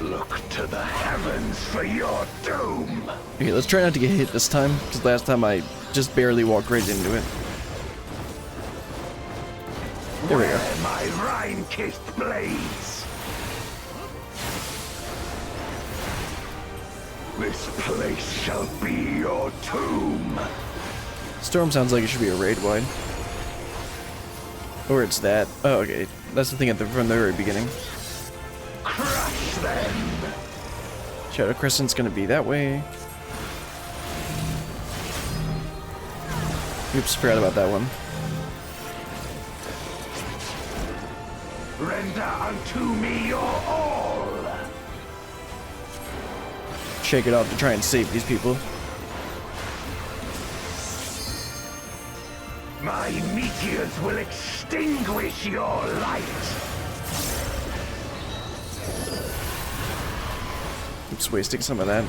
K: Look to the heavens for your doom.
A: Okay, let's try not to get hit this time, because last time I just barely walked right into it. There we go.
K: Where my Rhine-kissed blades. This place shall be your tomb.
A: Storm sounds like it should be a raid wide. Or it's that. Oh, okay. That's the thing from the very beginning.
K: Crush them.
A: Shadow Crescent's gonna be that way. Oops, forgot about that one.
K: Render unto me your all.
A: Shake it off to try and save these people.
K: My meteors will extinguish your light.
A: Oops, wasting some of that.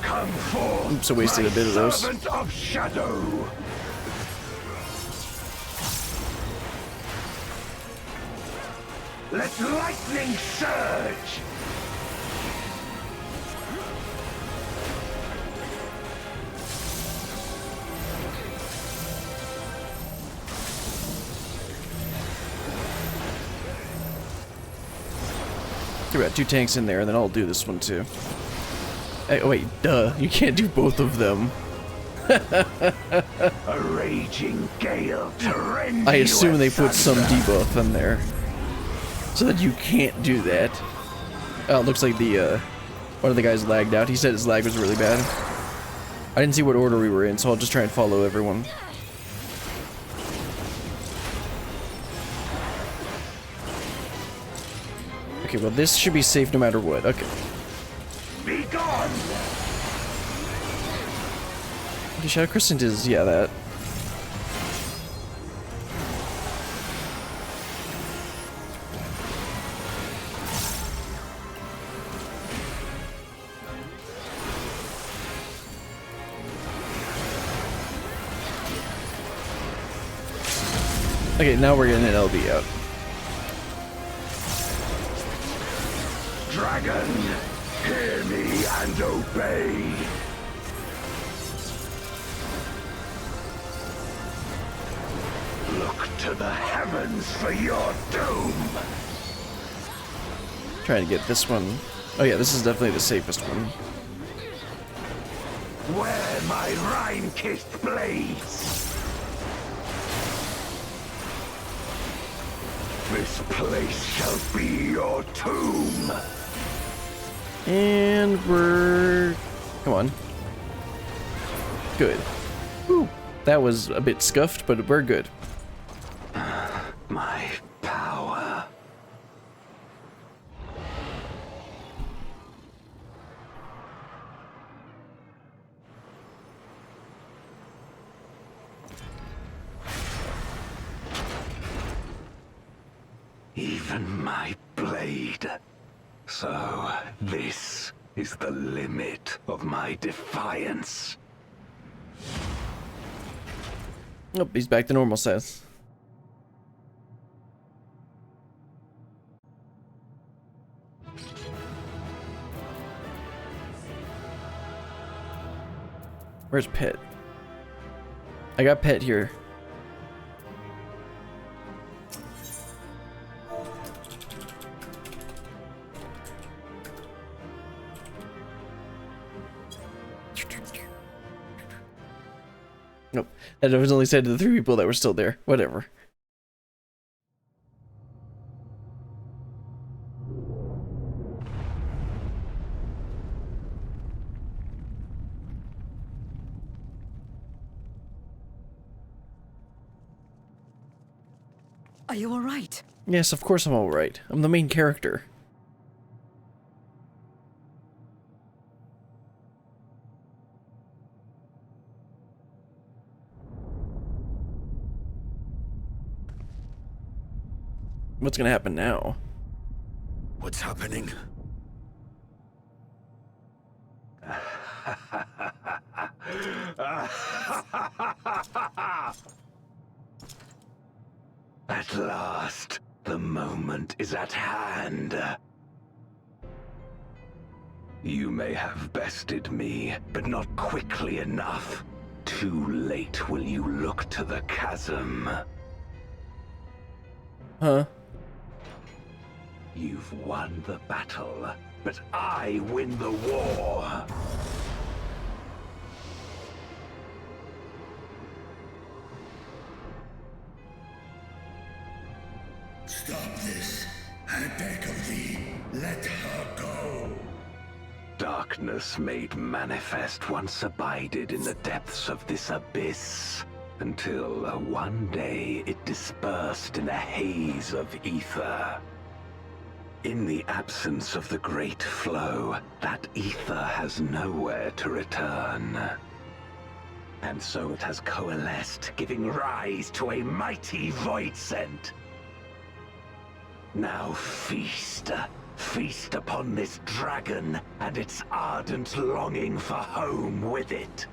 K: Come forth.
A: Oops, I wasted a bit of those.
K: Servant of shadow. Let lightning surge.
A: We got 2 tanks in there, and then I'll do this one too. Hey, oh wait, duh. You can't do both of them.
K: A raging gale to rend
A: I assume
K: you
A: they put some
K: asunder.
A: debuff in there. So that you can't do that. Oh, it looks like the, one of the guys lagged out. He said his lag was really bad. I didn't see what order we were in, so I'll just try and follow everyone. Okay, well this should be safe no matter what. Okay.
K: Be gone!
A: The Shadow Crescent is, yeah, that. Okay, now we're getting an LB out.
K: Dragon, hear me and obey. Look to the heavens for your doom.
A: Trying to get this one. Oh yeah, this is definitely the safest one.
K: Where my Rhine-kissed blades. This place shall be your tomb.
A: And we're... Come on. Good. Whew. That was a bit scuffed, but we're good.
K: My power. Even my blade. So, this is the limit of my defiance.
A: Oh, he's back to normal size. Where's Pet? I got Pet here. Nope. That was only said to the 3 people that were still there. Whatever.
D: Are you alright?
A: Yes, of course I'm alright. I'm the main character. What's gonna happen now?
I: What's happening?
K: At last, the moment is at hand. You may have bested me, but not quickly enough. Too late will you look to the chasm.
A: Huh?
K: You've won the battle, but I win the war.
H: Stop this. I beg of thee, let her go.
K: Darkness made manifest once abided in the depths of this abyss, until one day it dispersed in a haze of ether. In the absence of the great flow, that ether has nowhere to return. And so it has coalesced, giving rise to a mighty void scent. Now feast. Feast upon this dragon and its ardent longing for home with it.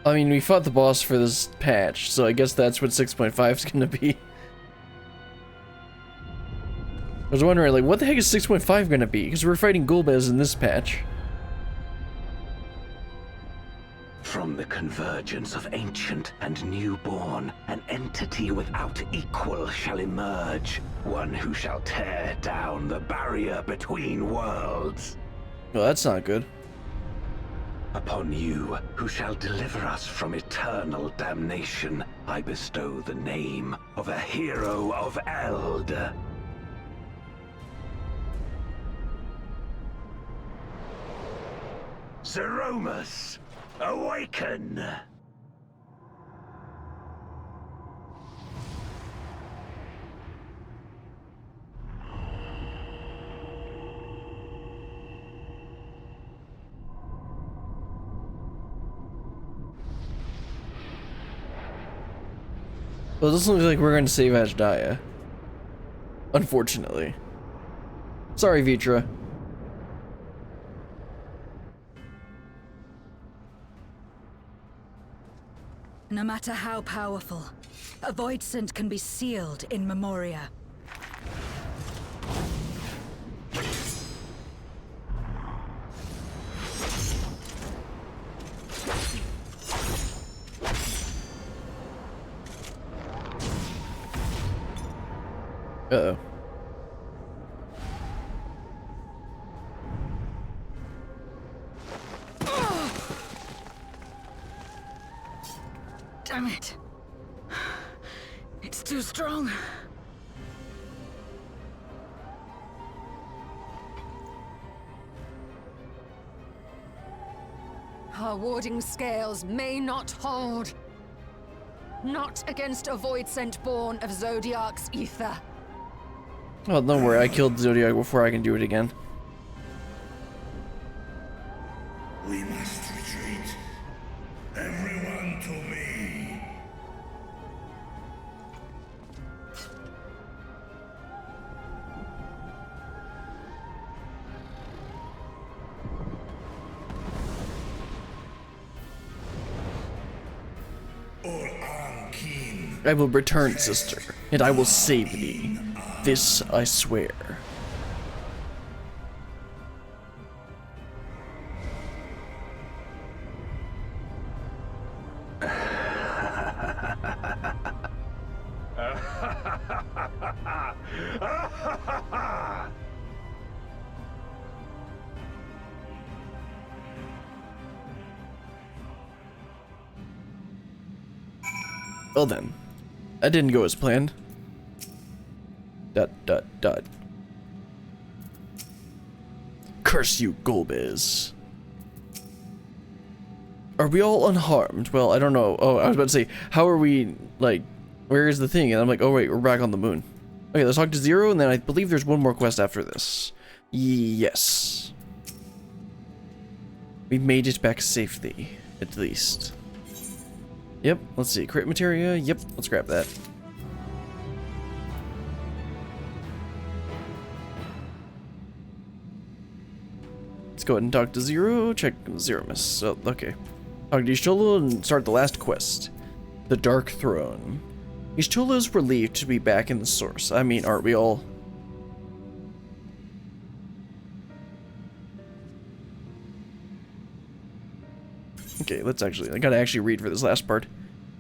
A: I mean, we fought the boss for this patch, so I guess that's what 6.5 is gonna be. I was wondering, like, what the heck is 6.5 gonna be? Because we're fighting Golbez in this patch.
K: From the convergence of ancient and newborn, an entity without equal shall emerge. One who shall tear down the barrier between worlds.
A: Well, that's not good.
K: Upon you, who shall deliver us from eternal damnation, I bestow the name of a hero of Eld. Zeromus, awaken!
A: Well, this looks like we're going to save Ashdaya. Unfortunately. Sorry, Vitra.
D: No matter how powerful, a void scent can be sealed in Memoria.
A: Uh-oh.
D: Damn it. It's too strong.
B: Our warding scales may not hold. Not against a void scent born of Zodiac's ether.
A: Oh, don't worry, I killed Zodiac before I can do it again.
H: We must retreat. Everyone to me.
A: I will return, sister, and I will save thee. This I swear. Well then, that didn't go as planned. ... Curse you, Golbez. Are we all unharmed? Well, I don't know. Oh, I was about to say, how are we, like, where is the thing? And I'm like, oh wait, we're back on the moon. Okay, let's talk to Zero, and then I believe there's one more quest after this. Yes. We made it back safely, at least. Yep, let's see, crit materia, yep, let's grab that. Let's go ahead and talk to Zero, check Zeromus. So, okay. Talk to Y'shtola and start the last quest. The Dark Throne. Y'shtola is relieved to be back in the source. I mean, aren't we all? Okay, let's actually, I gotta actually read for this last part.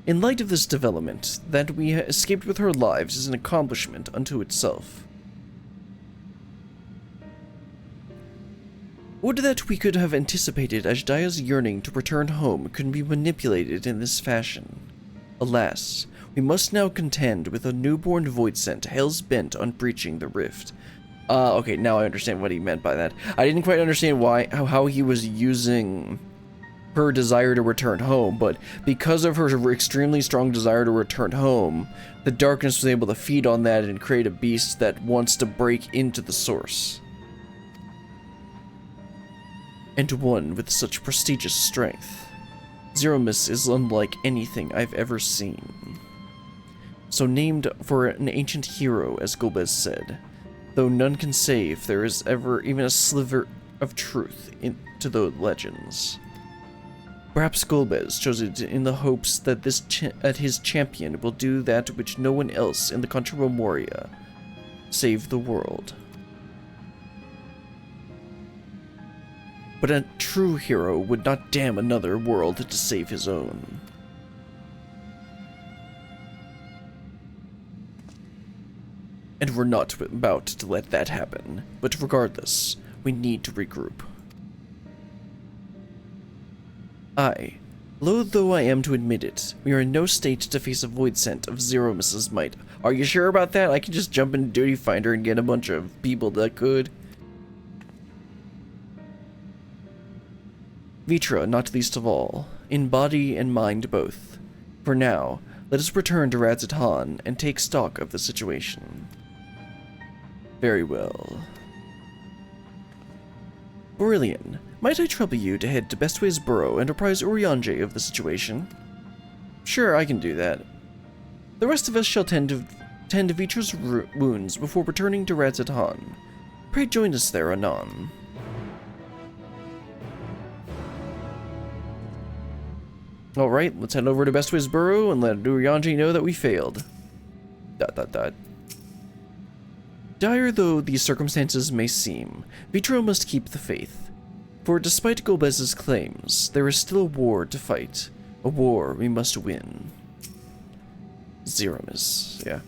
A: In light of this development, that we escaped with our lives is an accomplishment unto itself. Would that we could have anticipated Ashdaya's yearning to return home could be manipulated in this fashion. Alas, we must now contend with a newborn void scent hell's-bent on breaching the rift. Okay, now I understand what he meant by that. I didn't quite understand how he was using her desire to return home, but because of her extremely strong desire to return home, the darkness was able to feed on that and create a beast that wants to break into the source. And one with such prestigious strength. Zeromus is unlike anything I've ever seen. So named for an ancient hero, as Golbez said. Though none can say if there is ever even a sliver of truth to the legends. Perhaps Golbez chose it in the hopes that his champion will do that which no one else in the country of Memoria. Save the world. But a true hero would not damn another world to save his own. And we're not about to let that happen, but regardless, we need to regroup. I, loath though I am to admit it, we are in no state to face a void scent of Zero Mrs. Might. Are you sure about that? I can just jump into Duty Finder and get a bunch of people that could. Vitra, not least of all, in body and mind both. For now, let us return to Radzatan and take stock of the situation. Very well. Aurelian, might I trouble you to head to Bestway's Burrow and apprise Urianger of the situation? Sure, I can do that. The rest of us shall tend to Vitra's wounds before returning to Radzatan. Pray join us there anon. Alright, let's head over to Bestway's Burrow and let Urianger know that we failed. ... Dire though these circumstances may seem, Vitra must keep the faith. For despite Golbez's claims, there is still a war to fight. A war we must win. Zeromus, yeah.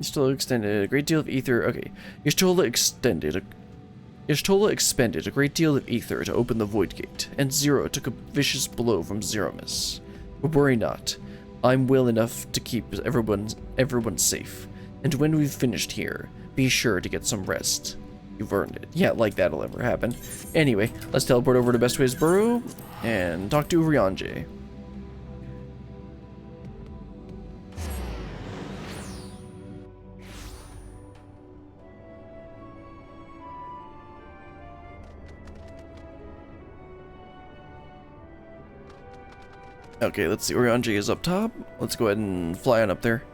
A: Y'shtola extended a great deal of ether. Okay, Y'shtola expended a great deal of ether to open the Void Gate, and Zero took a vicious blow from Zeromus. But worry not. I'm well enough to keep everyone safe. And when we've finished here, be sure to get some rest. You've earned it. Yeah, like that'll ever happen. Anyway, let's teleport over to Bestway's Burrow and talk to Urianger. Okay, let's see. Urianger is up top. Let's go ahead and fly on up there.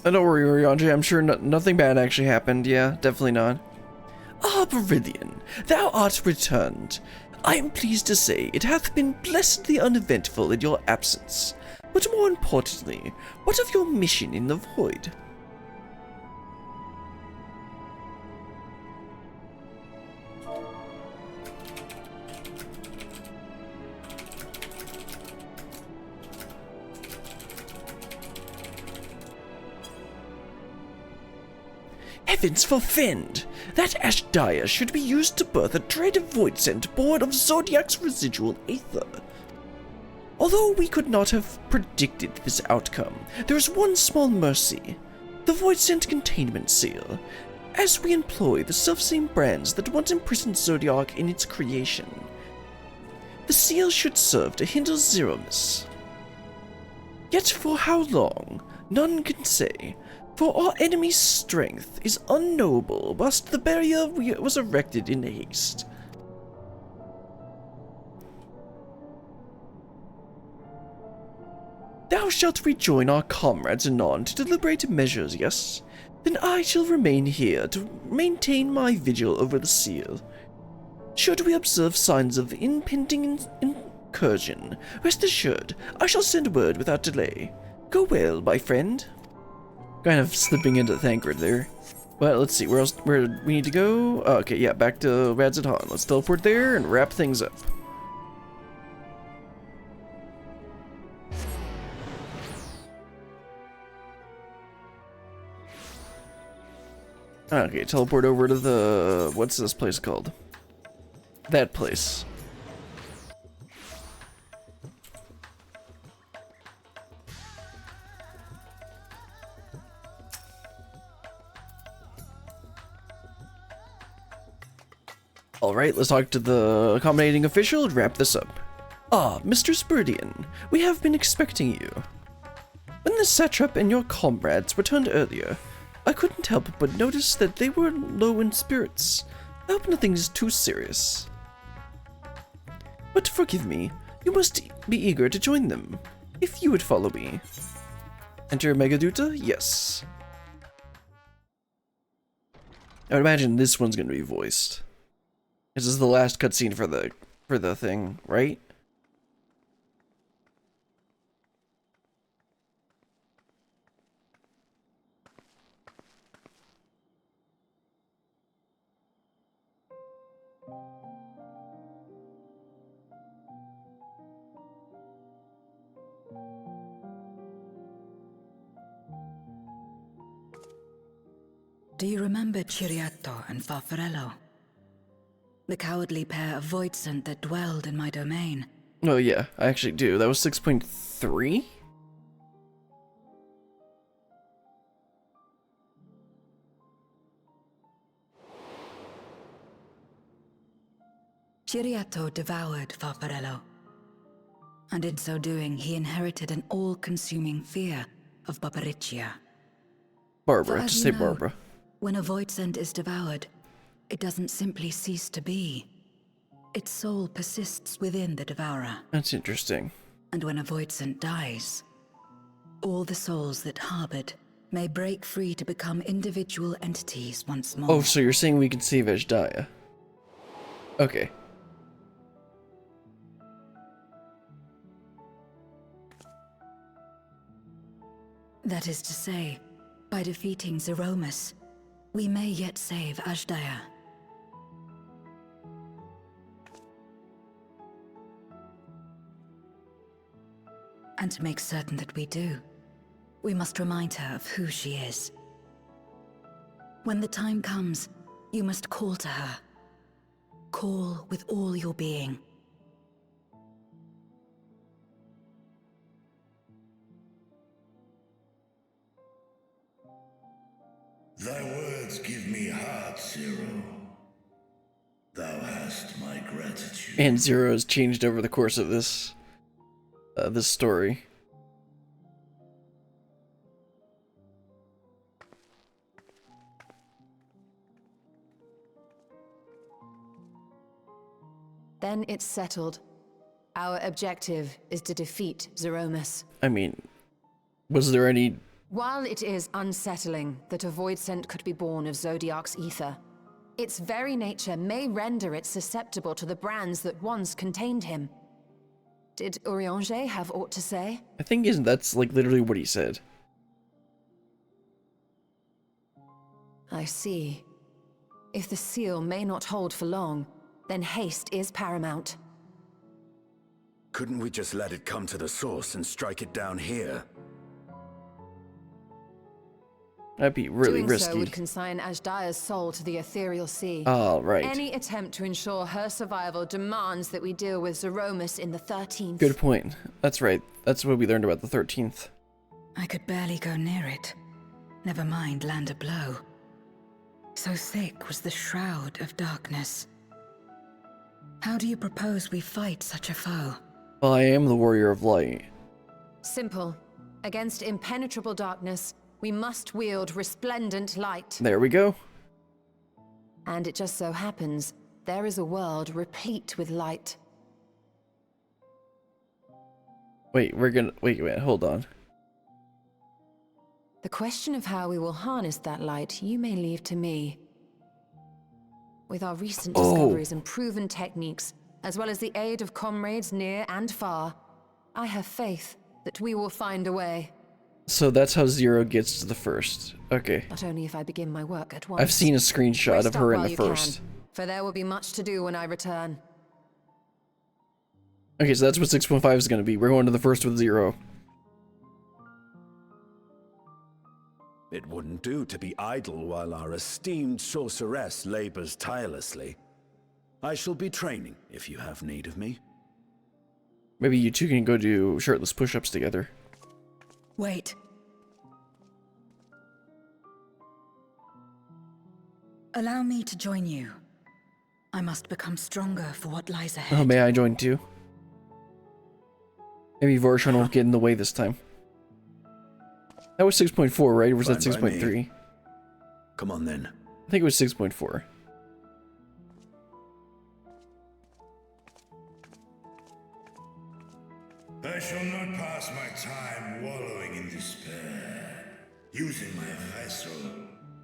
A: Don't worry, Urianger. I'm sure nothing bad actually happened. Yeah, definitely not. Ah, Berillion, thou art returned. I am pleased to say it hath been blessedly uneventful in your absence. But more importantly, what of your mission in the Void? Heavens forfend! That ash dye should be used to birth a dread void scent born of Zodiac's residual aether. Although we could not have predicted this outcome, there is one small mercy. The void scent containment seal. As we employ the selfsame brands that once imprisoned Zodiac in its creation, the seal should serve to hinder Zeromus. Yet for how long, none can say. For our enemy's strength is unknowable whilst the barrier was erected in haste. Thou shalt rejoin our comrades anon to deliberate measures, yes? Then I shall remain here to maintain my vigil over the seal. Should we observe signs of impending incursion, rest assured I shall send word without delay. Go well, my friend. Kind of slipping into Thancred there. But let's see, where we need to go? Oh, okay, yeah, back to Radzatan. Let's teleport there and wrap things up. Okay, teleport over to the... what's this place called? That place. Alright, let's talk to the accommodating official and wrap this up. Ah, Mr. Spuridian, we have been expecting you. When the satrap and your comrades returned earlier, I couldn't help but notice that they were low in spirits. I hope nothing is too serious. But forgive me, you must be eager to join them, if you would follow me. Enter Megaduta? Yes. I would imagine this one's gonna be voiced. This is the last cutscene for the thing, right?
D: Do you remember Ciriato and Farfarello? The cowardly pair of Voidsent that dwelled in my domain.
A: Oh yeah, I actually do. That was 6.3?
D: Ciriato devoured Farfarello, and in so doing he inherited an all-consuming fear of Barbariccia.
A: Barbara,
D: For as
A: just
D: you
A: say
D: know,
A: Barbara.
D: When a Voidsent is devoured, it doesn't simply cease to be. Its soul persists within the devourer.
A: That's interesting.
D: And when a Voidsent dies, all the souls that harbored may break free to become individual entities once more.
A: Oh, so you're saying we can save Ashdaya? Okay.
D: That is to say, by defeating Zeromus, we may yet save Ashdaya. And to make certain that we do, we must remind her of who she is. When the time comes, you must call to her. Call with all your being.
H: Thy words give me heart, Zero. Thou hast my gratitude.
A: And Zero has changed over the course of this story.
B: Then it's settled. Our objective is to defeat Zeromus.
A: I mean, was there any...
B: While it is unsettling that a Voidsent could be born of Zodiac's ether, its very nature may render it susceptible to the brands that once contained him. Did Urianger have aught to say?
A: I think that's like literally what he said.
B: I see. If the seal may not hold for long, then haste is paramount.
I: Couldn't we just let it come to the source and strike it down here?
A: That'd be really
B: Doing
A: risky.
B: so would consign Ashdaya's soul to the ethereal sea.
A: Oh, right.
B: Any attempt to ensure her survival demands that we deal with Zeromus in the 13th.
A: Good point. That's right. That's what we learned about the 13th.
D: I could barely go near it. Never mind land a blow. So thick was the shroud of darkness. How do you propose we fight such a foe?
A: Well, I am the warrior of light.
B: Simple. Against impenetrable darkness, we must wield resplendent light.
A: There we go.
B: And it just so happens, there is a world replete with light.
A: Wait, wait, hold on.
B: The question of how we will harness that light, you may leave to me. With our recent discoveries and proven techniques, as well as the aid of comrades near and far, I have faith that we will find a way.
A: So that's how Zero gets to the first. Okay.
B: Not only if I begin my work at once.
A: I've seen a screenshot
B: Rest
A: of
B: up
A: her in
B: while
A: the
B: you
A: first.
B: can, for there will be much to do when I return.
A: Okay, so that's what 6.5 is going to be. We're going to the first with Zero.
I: It wouldn't do to be idle while our esteemed sorceress labors tirelessly. I shall be training if you have need of me.
A: Maybe you two can go do shirtless push-ups together.
D: Wait. Allow me to join you. I must become stronger for what lies ahead.
A: Oh, may I join too? Maybe Varshan won't get in the way this time. That was 6.4, right? Or was that 6.3?
I: Come on then.
A: I think it was 6.4.
H: I shall not pass my time wallowing in despair. Using my vessel,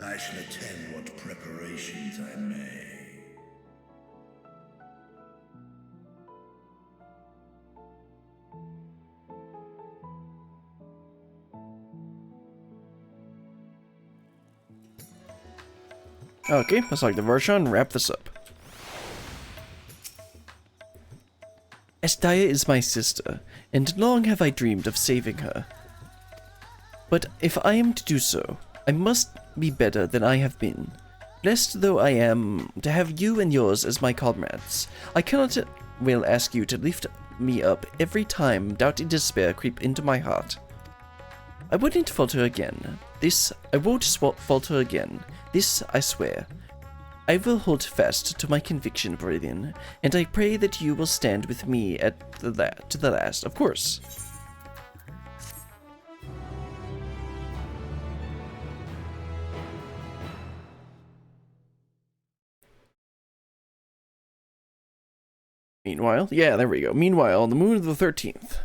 H: I shall attend what preparations I may.
A: Okay, let's like the Varshan wrap this up. Ashdaya is my sister, and long have I dreamed of saving her. But if I am to do so, I must be better than I have been. Blessed though I am to have you and yours as my comrades, I cannot well ask you to lift me up every time doubt and despair creep into my heart. I wouldn't falter again. I won't falter again. This I swear. I will hold fast to my conviction, brethren, and I pray that you will stand with me to the last, of course. Meanwhile, yeah, there we go. Meanwhile, on the moon of the 13th.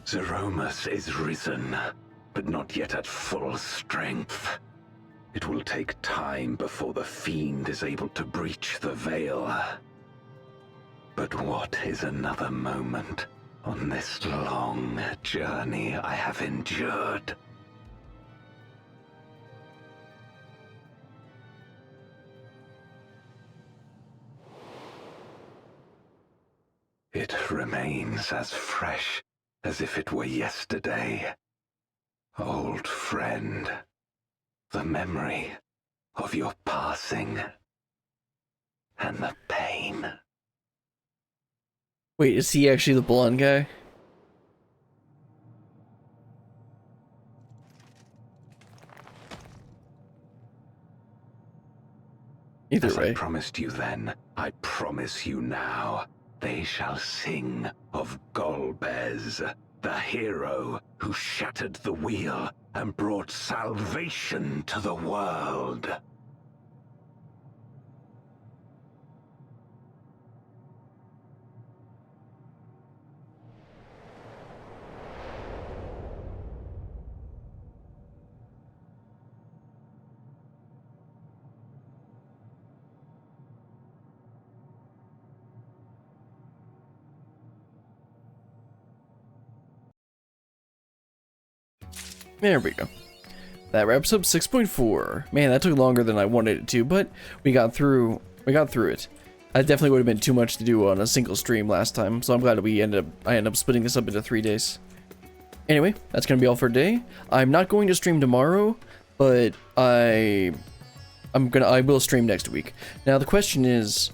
K: Zeromus is risen, but not yet at full strength. It will take time before the fiend is able to breach the veil. But what is another moment on this long journey I have endured? It remains as fresh as if it were yesterday. Old friend, the memory of your passing and the pain.
A: Wait, is he actually the blonde guy? Either
K: As
A: way.
K: I promised you then, I promise you now. They shall sing of Golbez, the hero who shattered the wheel and brought salvation to the world.
A: There we go. That wraps up 6.4. Man, that took longer than I wanted it to, but we got through it. That definitely would have been too much to do on a single stream last time, so I'm glad I ended up splitting this up into 3 days. Anyway, that's gonna be all for today. I'm not going to stream tomorrow, but I will stream next week. Now the question is,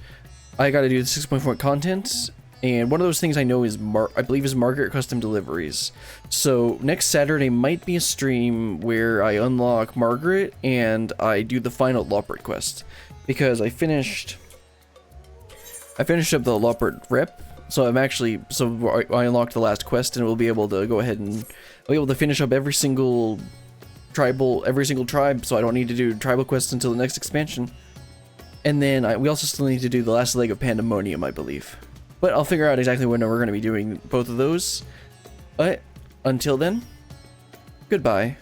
A: I gotta do the 6.4 content, and one of those things I know is I believe is Margaret Custom Deliveries. So next Saturday might be a stream where I unlock Margaret and I do the final Loppert quest, because I finished up the Loppert rep. So I unlocked the last quest, and we'll be able to go ahead and I'll be able to finish up every single tribe, so I don't need to do tribal quests until the next expansion. And then we also still need to do the last leg of Pandemonium, I believe. But I'll figure out exactly when we're going to be doing both of those. But until then, goodbye.